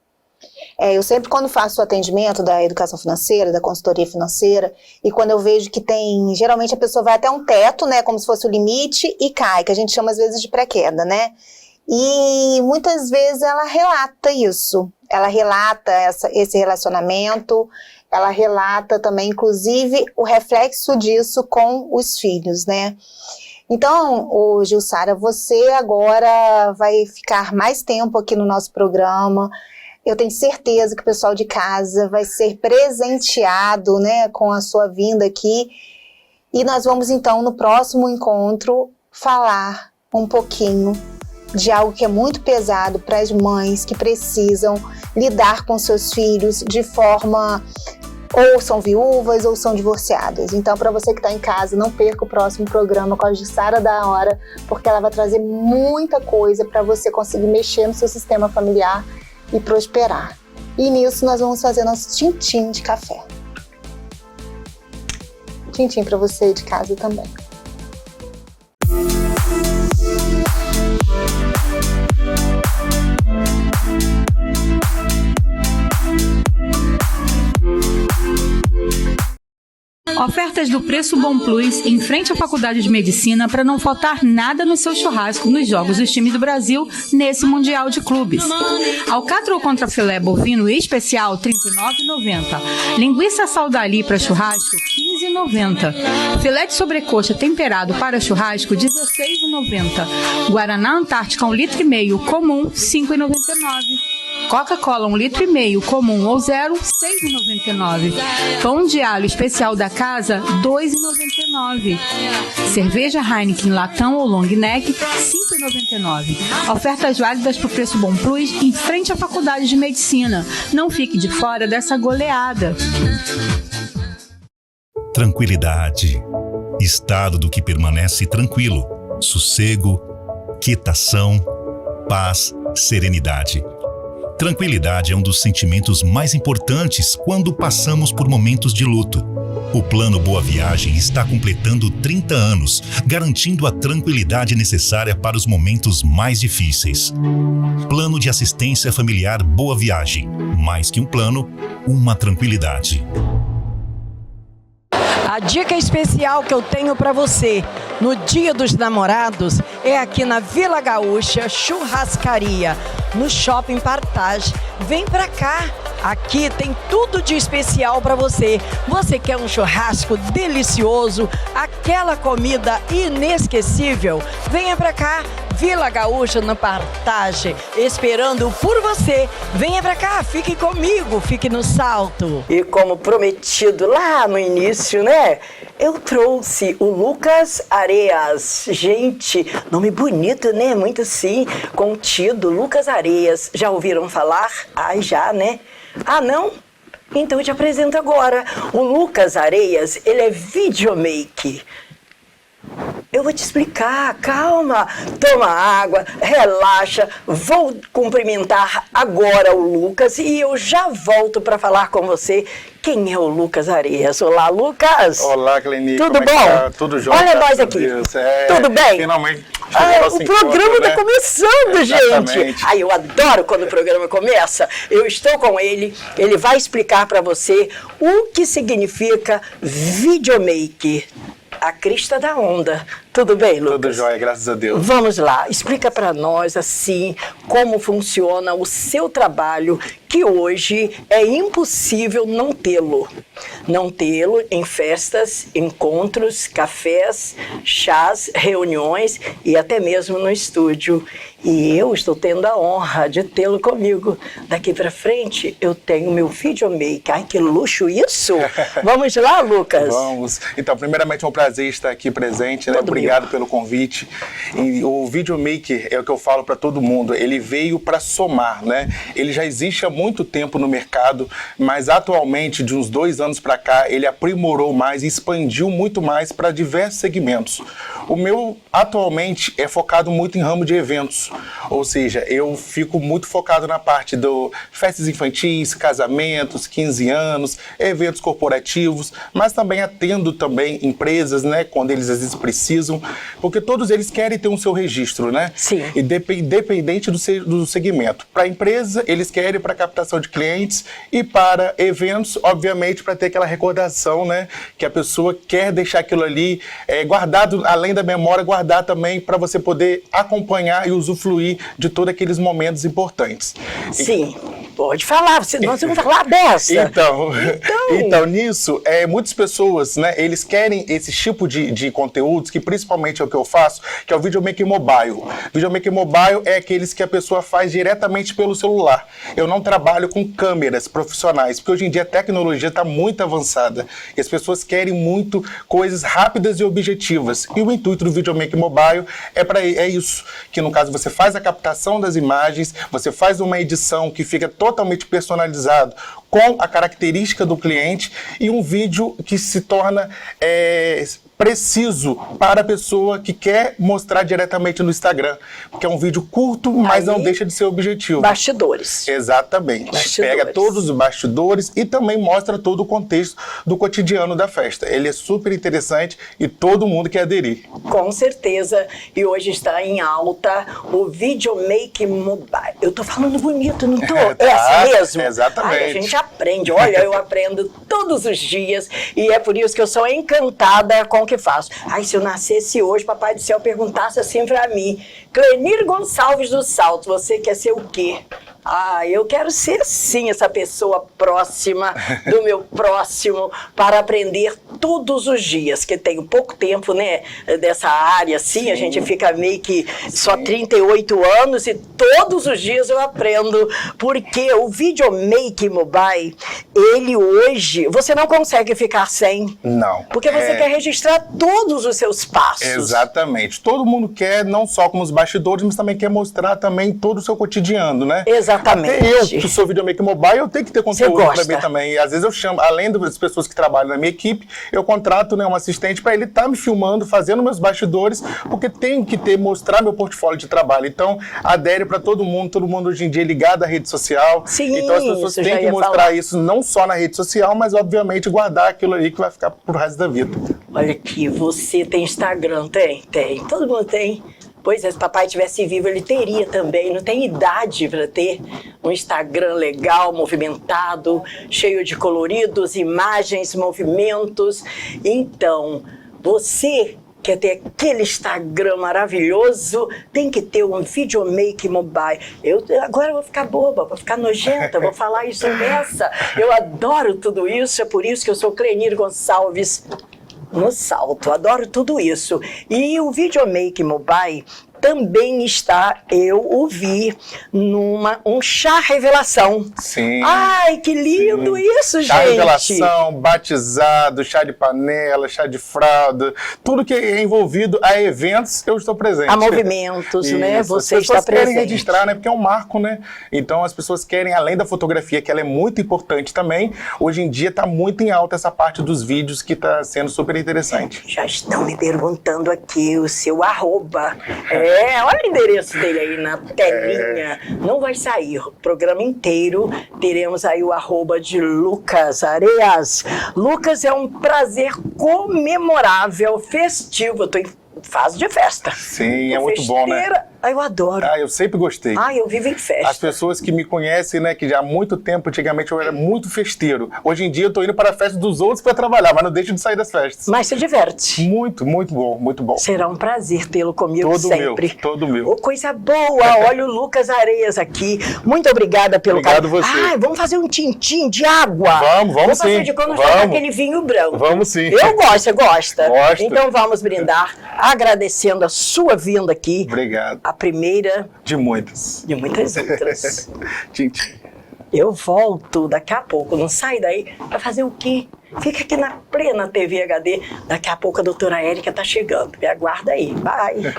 Eu sempre, quando faço o atendimento da educação financeira, da consultoria financeira, e quando eu vejo que geralmente a pessoa vai até um teto, né, como se fosse o limite, e cai, que a gente chama às vezes de pré-queda, né? E muitas vezes ela relata isso, ela relata esse relacionamento, ela relata também, inclusive, o reflexo disso com os filhos, né? Então, Jussara, você agora vai ficar mais tempo aqui no nosso programa. Eu tenho certeza que o pessoal de casa vai ser presenteado, né, com a sua vinda aqui. E nós vamos, então, no próximo encontro, falar um pouquinho de algo que é muito pesado para as mães que precisam lidar com seus filhos de forma... ou são viúvas ou são divorciadas. Então, para você que está em casa, não perca o próximo programa com a Jussara da Hora, porque ela vai trazer muita coisa para você conseguir mexer no seu sistema familiar e prosperar. E nisso nós vamos fazer nosso tintim de café. Tintim para você de casa também. Ofertas do Preço Bom Plus em frente à Faculdade de Medicina para não faltar nada no seu churrasco nos Jogos dos Times do Brasil nesse Mundial de Clubes. Alcatra ou contrafilé bovino especial R$ 39,90. Linguiça saudali para churrasco R$ 15,90. Filé de sobrecoxa temperado para churrasco R$ 16,90. Guaraná Antártica 1,5 litro comum R$ 5,99. Coca-Cola 1,5 litro comum ou zero, R$ 6,99. Pão de alho especial da casa, R$ 2,99. Cerveja Heineken latão ou long neck, R$ 5,99. Ofertas válidas para o Preço Bom Plus em frente à Faculdade de Medicina. Não fique de fora dessa goleada. Tranquilidade. Estado do que permanece tranquilo. Sossego, quietação, paz, serenidade. Tranquilidade é um dos sentimentos mais importantes quando passamos por momentos de luto. O Plano Boa Viagem está completando 30 anos, garantindo a tranquilidade necessária para os momentos mais difíceis. Plano de Assistência Familiar Boa Viagem. Mais que um plano, uma tranquilidade. A dica especial que eu tenho para você no Dia dos Namorados é aqui na Vila Gaúcha Churrascaria, no Shopping Partage. Vem pra cá, aqui tem tudo de especial para você. Você quer um churrasco delicioso, aquela comida inesquecível? Venha pra cá, Vila Gaúcha no Partage, esperando por você. Venha pra cá, fique comigo, fique no Salto. E como prometido lá no início, né? Eu trouxe o Lucas Areias. Gente, nome bonito, né? Muito assim, contido. Lucas Areias. Já ouviram falar? Ai, já, né? Ah, não? Então eu te apresento agora. O Lucas Areias, ele é videomaker. Eu vou te explicar, calma, toma água, relaxa, vou cumprimentar agora o Lucas e eu já volto para falar com você quem é o Lucas Areias. Olá, Lucas! Olá, Cleni. Tudo bom? Tá? Tudo jóia. Olha nós aqui. Tudo bem? Finalmente. O programa está começando, gente. Ai, eu adoro quando o programa começa. Eu estou com ele, ele vai explicar para você o que significa videomaker. A crista da onda. Tudo bem, Lucas? Tudo jóia, graças a Deus. Vamos lá, explica para nós, assim, como funciona o seu trabalho, que hoje é impossível não tê-lo. Não tê-lo em festas, encontros, cafés, chás, reuniões e até mesmo no estúdio. E eu estou tendo a honra de tê-lo comigo. Daqui para frente, eu tenho meu videomaker. Ai, que luxo isso! Vamos lá, Lucas? Vamos. Então, primeiramente, é um prazer estar aqui presente, né? Obrigado pelo convite. E o videomaker é o que eu falo para todo mundo. Ele veio para somar, né? Ele já existe há muito tempo no mercado, mas atualmente, de uns 2 anos para cá, ele aprimorou mais e expandiu muito mais para diversos segmentos. O meu, atualmente, é focado muito em ramo de eventos. Ou seja, eu fico muito focado na parte do festas infantis, casamentos, 15 anos, eventos corporativos, mas também atendo também empresas, né, quando eles às vezes precisam, porque todos eles querem ter um seu registro, né? Sim. Independente do segmento. Para a empresa, eles querem para captação de clientes e para eventos, obviamente, para ter aquela recordação, né, que a pessoa quer deixar aquilo ali guardado, além da memória, guardar também para você poder acompanhar e usufruir de todos aqueles momentos importantes. Sim, pode falar, nós vamos falar dessa. Então nisso, muitas pessoas, né, eles querem esse tipo de conteúdos, que principalmente é o que eu faço, que é o videomaker mobile. Videomaker mobile é aqueles que a pessoa faz diretamente pelo celular. Eu não trabalho com câmeras profissionais, porque hoje em dia a tecnologia está muito avançada e as pessoas querem muito coisas rápidas e objetivas. E o intuito do videomaker mobile é isso, que no caso você faz a captação das imagens, você faz uma edição que fica totalmente personalizado com a característica do cliente e um vídeo que se torna preciso para a pessoa que quer mostrar diretamente no Instagram, porque é um vídeo curto, mas não deixa de ser objetivo. Bastidores. Exatamente. Pega todos os bastidores e também mostra todo o contexto do cotidiano da festa. Ele é super interessante e todo mundo quer aderir. Com certeza. E hoje está em alta o videomaker mobile. Eu tô falando bonito, não tô? É assim mesmo? Exatamente. Ai, a gente aprende. Olha, eu aprendo todos os dias e é por isso que eu sou encantada com o que faço. Ai, se eu nascesse hoje, Papai do Céu perguntasse assim pra mim, Clenir Gonçalves do Salto, você quer ser o quê? Ah, eu quero ser sim essa pessoa próxima do meu próximo para aprender todos os dias, que tenho pouco tempo, né, dessa área, assim, a gente fica meio que só 38 anos e todos os dias eu aprendo, porque o Videomake Mobile, ele hoje, você não consegue ficar sem. Não. Porque você quer registrar todos os seus passos. Exatamente. Todo mundo quer, não só como os bastidores, mas também quer mostrar também todo o seu cotidiano, né? Exatamente. Até eu, que sou videomaker mobile, eu tenho que ter conteúdo para mim também. E às vezes eu chamo, além das pessoas que trabalham na minha equipe, eu contrato, né, um assistente para ele estar me filmando, fazendo meus bastidores, porque tenho que mostrar meu portfólio de trabalho. Então, adere para todo mundo hoje em dia é ligado à rede social. Sim, então as pessoas têm que mostrar isso não só na rede social, mas obviamente guardar aquilo ali que vai ficar pro resto da vida. Olha aqui, você tem Instagram? Tem. Todo mundo tem. Pois é, se papai tivesse vivo, ele teria também. Não tem idade para ter um Instagram legal, movimentado, cheio de coloridos, imagens, movimentos. Então, você quer ter aquele Instagram maravilhoso, tem que ter um Videomake Mobile. Agora eu vou ficar boba, vou ficar nojenta, vou falar isso dessa. Eu adoro tudo isso, é por isso que eu sou Clenir Gonçalves no Salto, adoro tudo isso. E o Videomake Mobile também está, eu ouvi, um chá revelação. Sim. Ai, que lindo isso, chá gente. Revelação, batizado, chá de panela, chá de fralda, tudo que é envolvido a eventos, eu estou presente. A movimentos, né? Você está presente. As pessoas querem registrar, né? Porque é um marco, né? Então as pessoas querem, além da fotografia, que ela é muito importante também, hoje em dia está muito em alta essa parte dos vídeos que está sendo super interessante. Já estão me perguntando aqui o seu arroba. Olha o endereço dele aí na telinha. Não vai sair o programa inteiro. Teremos aí o arroba de Lucas Areas. Lucas, é um prazer comemorável, festivo. Eu tô em fase de festa. Sim, é muito bom, né? Eu adoro. Eu sempre gostei. Eu vivo em festa. As pessoas que me conhecem, né, que já há muito tempo, antigamente eu era muito festeiro. Hoje em dia eu tô indo para a festa dos outros para trabalhar, mas não deixo de sair das festas. Mas se diverte. Muito, muito bom, muito bom. Será um prazer tê-lo comigo sempre. Todo meu. Coisa boa, olha o Lucas Areias aqui. Muito obrigada pelo carinho. Obrigado você. Vamos fazer um tintim de água. Vamos sim. Fazer de quando jogar aquele vinho branco. Vamos sim. Eu gosto, você gosta? Gosto. Então vamos brindar, agradecendo a sua vinda aqui. Obrigado. A primeira... De muitas. De muitas outras. Tintim. Eu volto daqui a pouco, não sai daí. Vai fazer o quê? Fica aqui na Plena TV HD. Daqui a pouco a doutora Érica tá chegando. Me aguarda aí. Bye.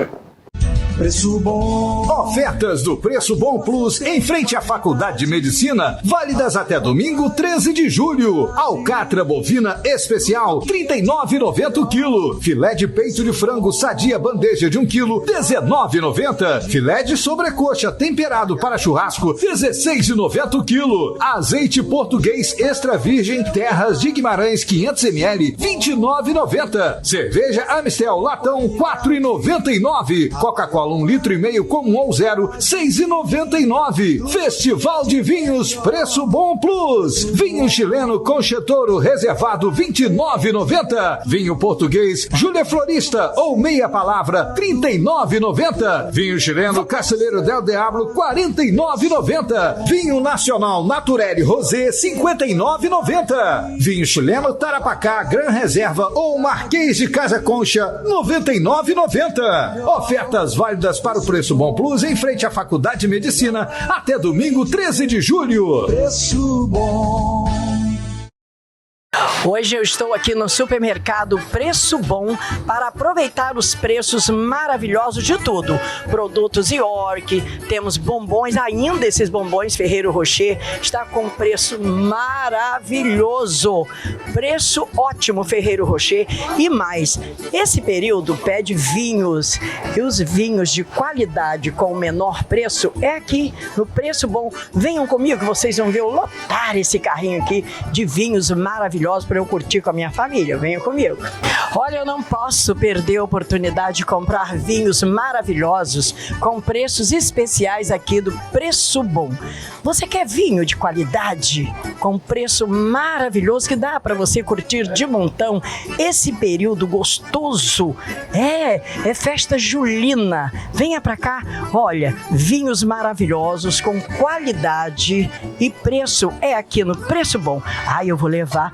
Preço Bom. Ofertas do Preço Bom Plus em frente à Faculdade de Medicina, válidas até domingo 13 de julho. Alcatra bovina especial, R$ 39,90 o quilo. Filé de peito de frango sadia bandeja de 1 quilo, R$ 19,90. Filé de sobrecoxa temperado para churrasco, R$ 16,90 o quilo. Azeite português extra virgem Terras de Guimarães 500 ml, R$ 29,90. Cerveja Amistel latão, R$ 4,99. Coca-Cola 1,5 litro com 1 ou 0, R$ 6,99. Festival de Vinhos Preço Bom Plus. Vinho chileno Concheitoro reservado, R$ 29,90. Vinho português Júlia Florista ou meia palavra, R$ 39,90. Vinho chileno Caceleiro del Diablo, R$ 49,90. Vinho nacional Naturelle Rosé, R$ 59,90. Vinho chileno Tarapacá Gran Reserva ou Marquês de Casa Concha, R$ 99,90. Ofertas válidas para o Preço Bom Plus em frente à Faculdade de Medicina até domingo 13 de julho. Preço Bom. Hoje eu estou aqui no supermercado Preço Bom para aproveitar os preços maravilhosos de tudo. Produtos York, temos bombons, ainda esses bombons Ferreiro Rocher está com preço maravilhoso. Preço ótimo Ferreiro Rocher e mais. Esse período pede vinhos e os vinhos de qualidade com o menor preço é aqui no Preço Bom. Venham comigo que vocês vão ver eu lotar esse carrinho aqui de vinhos maravilhosos. para eu curtir com a minha família. Venha comigo. Olha, eu não posso perder a oportunidade de comprar vinhos maravilhosos com preços especiais aqui do Preço Bom. Você quer vinho de qualidade com preço maravilhoso que dá para você curtir de montão esse período gostoso? É festa julina. Venha para cá. Olha, vinhos maravilhosos com qualidade e preço é aqui no Preço Bom. Eu vou levar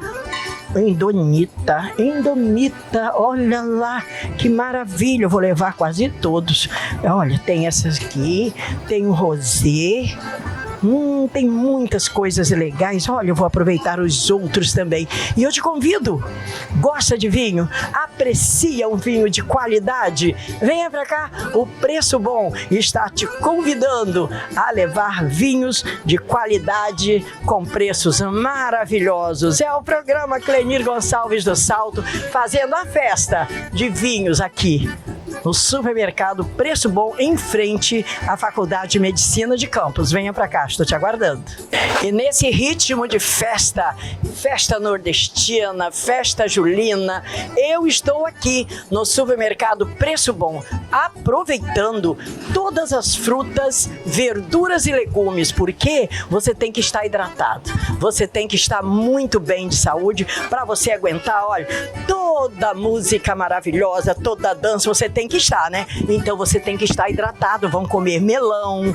Indomita, olha lá, que maravilha, eu vou levar quase todos. Olha, tem essas aqui, tem o rosé, tem muitas coisas legais. Olha, eu vou aproveitar os outros também. E eu te convido, gosta de vinho? Aprecia um vinho de qualidade? Venha pra cá, o Preço Bom está te convidando a levar vinhos de qualidade com preços maravilhosos. É o programa Clenir Gonçalves do Salto fazendo a festa de vinhos aqui no supermercado Preço Bom, em frente à Faculdade de Medicina de Campos. Venha pra cá, estou te aguardando. E nesse ritmo de festa nordestina, festa julina, eu estou aqui no supermercado Preço Bom, aproveitando todas as frutas, verduras e legumes, porque você tem que estar hidratado, você tem que estar muito bem de saúde para você aguentar, olha, toda a música maravilhosa, toda a dança, você tem que estar, né? Então você tem que estar hidratado. Vamos comer melão,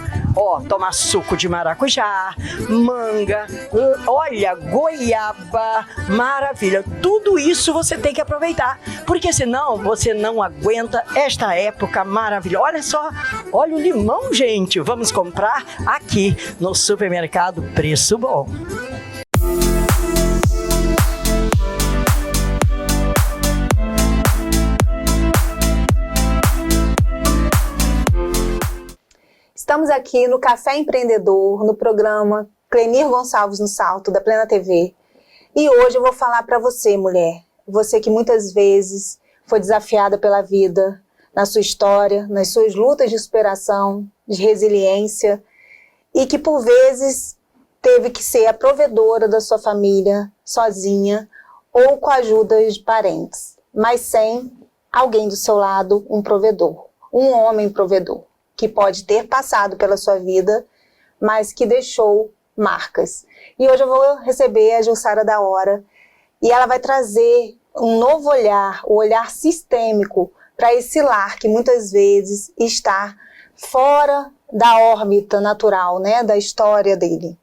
tomar suco de maracujá, manga, olha, goiaba, maravilha. Tudo isso você tem que aproveitar, porque senão você não aguenta esta época maravilhosa. Olha só, olha o limão, gente. Vamos comprar aqui no supermercado Preço Bom. Estamos aqui no Café Empreendedor, no programa Clenir Gonçalves no Salto, da Plena TV. E hoje eu vou falar para você, mulher, você que muitas vezes foi desafiada pela vida, na sua história, nas suas lutas de superação, de resiliência, e que por vezes teve que ser a provedora da sua família, sozinha, ou com a ajuda de parentes, mas sem alguém do seu lado, um provedor, um homem provedor, que pode ter passado pela sua vida, mas que deixou marcas. E hoje eu vou receber a Jussara da Hora, e ela vai trazer um novo olhar, o olhar sistêmico, para esse lar que muitas vezes está fora da órbita natural, né, da história dele.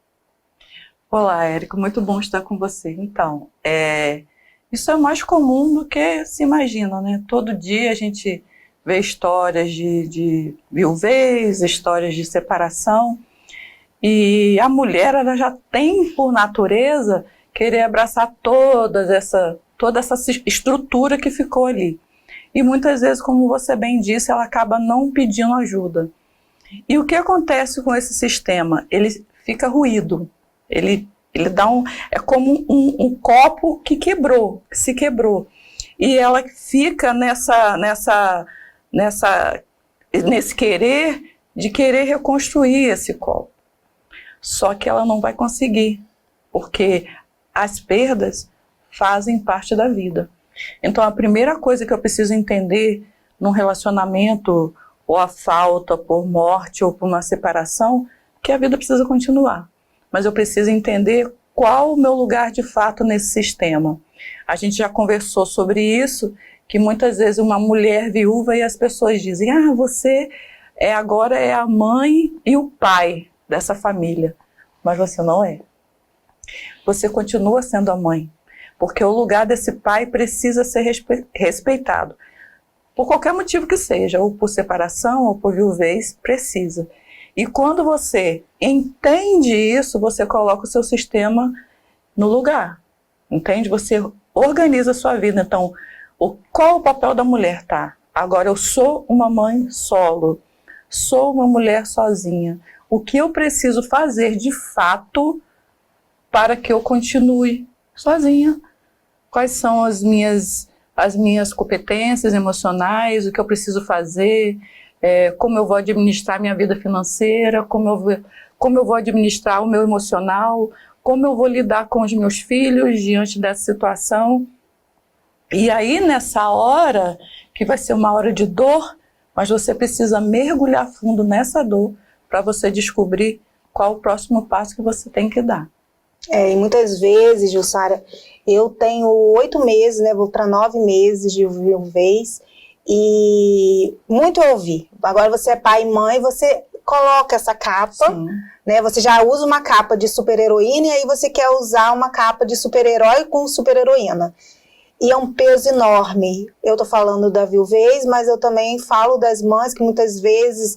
Olá, Érico, muito bom estar com você. Então, isso é mais comum do que se imagina, né? Todo dia a gente vê histórias de viuvez, histórias de separação, e a mulher ela já tem por natureza querer abraçar toda essa estrutura que ficou ali. E muitas vezes, como você bem disse, ela acaba não pedindo ajuda. E o que acontece com esse sistema? Ele fica ruído, ele dá é como um copo que se quebrou, e ela fica nesse querer de querer reconstruir esse copo. Só que ela não vai conseguir, porque as perdas fazem parte da vida. Então a primeira coisa que eu preciso entender num relacionamento, ou a falta por morte ou por uma separação, que a vida precisa continuar. Mas eu preciso entender qual o meu lugar de fato nesse sistema. A gente já conversou sobre isso, que muitas vezes uma mulher viúva e as pessoas dizem, você agora é a mãe e o pai dessa família. Mas você não é. Você continua sendo a mãe, porque o lugar desse pai precisa ser respeitado. Por qualquer motivo que seja, ou por separação, ou por viuvez, precisa. E quando você entende isso, você coloca o seu sistema no lugar. Entende? Você organiza a sua vida. Então, qual o papel da mulher, tá? Agora eu sou uma mãe solo, sou uma mulher sozinha. O que eu preciso fazer de fato para que eu continue sozinha? Quais são as minhas competências emocionais, o que eu preciso fazer, como eu vou administrar minha vida financeira, como eu vou administrar o meu emocional, como eu vou lidar com os meus filhos diante dessa situação. E aí, nessa hora, que vai ser uma hora de dor, mas você precisa mergulhar fundo nessa dor para você descobrir qual o próximo passo que você tem que dar. E muitas vezes, Jussara, eu tenho 8 meses, né, vou para 9 meses de viuvez, e muito eu ouvi. Agora você é pai e mãe, você coloca essa capa, né, você já usa uma capa de super-heroína e aí você quer usar uma capa de super-herói com super-heroína. E é um peso enorme. Eu tô falando da viuvez, mas eu também falo das mães que muitas vezes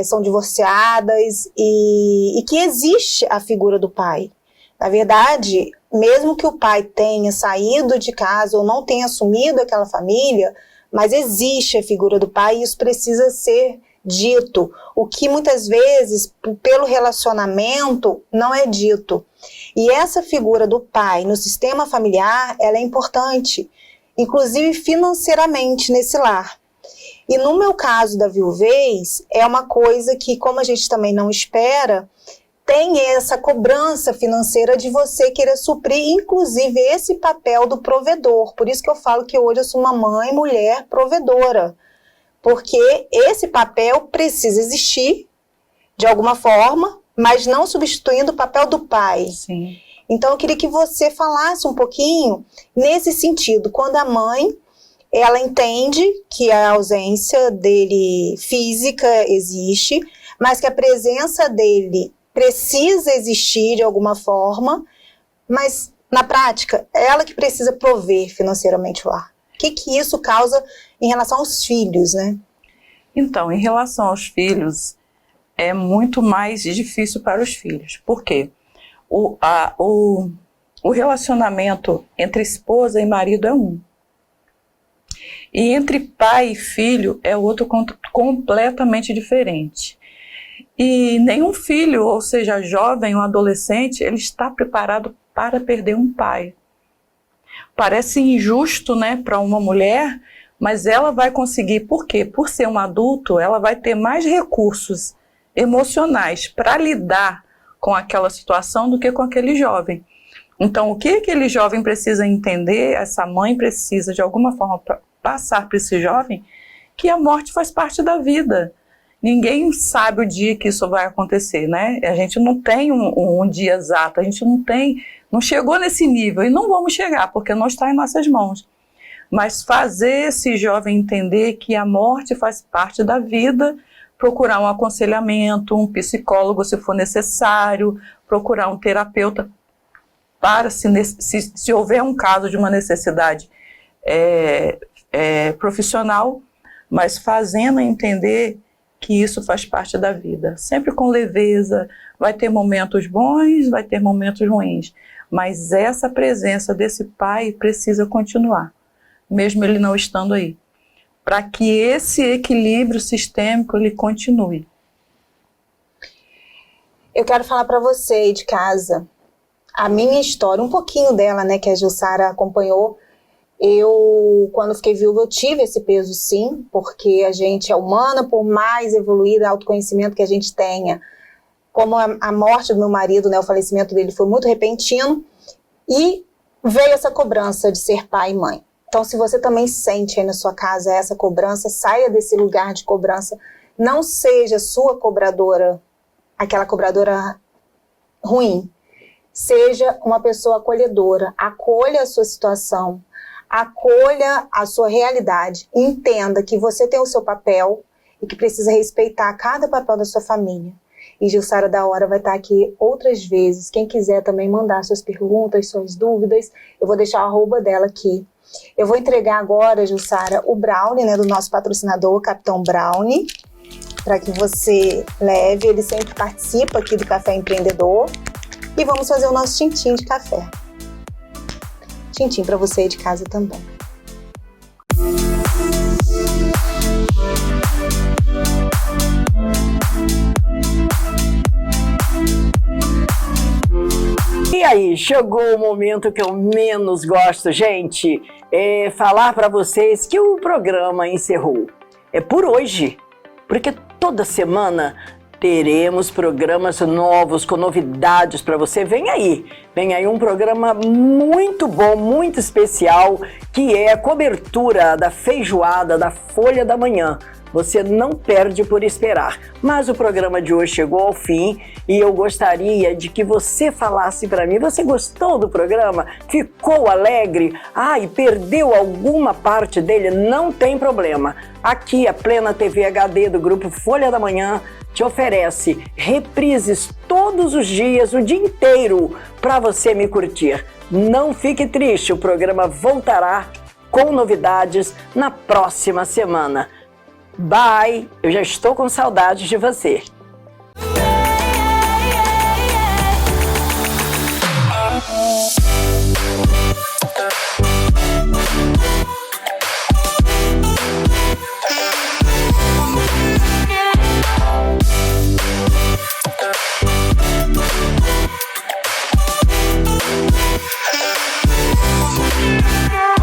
são divorciadas e que existe a figura do pai. Na verdade, mesmo que o pai tenha saído de casa ou não tenha assumido aquela família, mas existe a figura do pai e isso precisa ser dito. O que muitas vezes, pelo relacionamento, não é dito. E essa figura do pai no sistema familiar, ela é importante, inclusive financeiramente nesse lar. E no meu caso da viuvez, é uma coisa que, como a gente também não espera, tem essa cobrança financeira de você querer suprir, inclusive, esse papel do provedor. Por isso que eu falo que hoje eu sou uma mãe, mulher, provedora. Porque esse papel precisa existir, de alguma forma, mas não substituindo o papel do pai. Sim. Então eu queria que você falasse um pouquinho nesse sentido, quando a mãe, ela entende que a ausência dele física existe, mas que a presença dele precisa existir de alguma forma, mas na prática é ela que precisa prover financeiramente o lar. O que isso causa em relação aos filhos, né? Então, em relação aos filhos, é muito mais difícil para os filhos. Por quê? O relacionamento entre esposa e marido é um. E entre pai e filho é outro completamente diferente. E nenhum filho, ou seja, jovem ou adolescente, ele está preparado para perder um pai. Parece injusto, né, para uma mulher, mas ela vai conseguir. Por quê? Por ser um adulto, ela vai ter mais recursos emocionais para lidar com aquela situação do que com aquele jovem. Então, o que aquele jovem precisa entender, essa mãe precisa, de alguma forma, passar para esse jovem, que a morte faz parte da vida. Ninguém sabe o dia que isso vai acontecer, né? A gente não tem um dia exato, a gente não chegou nesse nível e não vamos chegar, porque não está em nossas mãos. Mas fazer esse jovem entender que a morte faz parte da vida, procurar um aconselhamento, um psicólogo se for necessário, procurar um terapeuta para, se houver um caso de uma necessidade profissional, mas fazendo entender que isso faz parte da vida, sempre com leveza. Vai ter momentos bons, vai ter momentos ruins, mas essa presença desse pai precisa continuar, mesmo ele não estando aí, para que esse equilíbrio sistêmico ele continue. Eu quero falar para você aí de casa a minha história, um pouquinho dela, né, que a Jussara acompanhou. Eu, quando fiquei viúva, eu tive esse peso sim, porque a gente é humana, por mais evoluída, autoconhecimento que a gente tenha. Como a morte do meu marido, né, o falecimento dele foi muito repentino, e veio essa cobrança de ser pai e mãe. Então, se você também sente aí na sua casa essa cobrança, saia desse lugar de cobrança, não seja sua cobradora, aquela cobradora ruim. Seja uma pessoa acolhedora, acolha a sua situação, acolha a sua realidade, entenda que você tem o seu papel e que precisa respeitar cada papel da sua família. E Jussara da Hora vai estar aqui outras vezes. Quem quiser também mandar suas perguntas, suas dúvidas, eu vou deixar o arroba dela aqui. Eu vou entregar agora, Jussara, o brownie, né, do nosso patrocinador, Capitão Brownie, para que você leve. Ele sempre participa aqui do Café Empreendedor. E vamos fazer o nosso tintim de café. Tintim para você aí de casa também. E aí, chegou o momento que eu menos gosto, gente, é falar para vocês que o programa encerrou. É por hoje, porque toda semana teremos programas novos com novidades para você. Vem aí um programa muito bom, muito especial, que é a cobertura da feijoada da Folha da Manhã. Você não perde por esperar. Mas o programa de hoje chegou ao fim e eu gostaria de que você falasse para mim. Você gostou do programa? Ficou alegre? E perdeu alguma parte dele? Não tem problema. Aqui a Plena TV HD do Grupo Folha da Manhã te oferece reprises todos os dias, o dia inteiro, para você me curtir. Não fique triste, o programa voltará com novidades na próxima semana. Bye! Eu já estou com saudades de você. Yeah.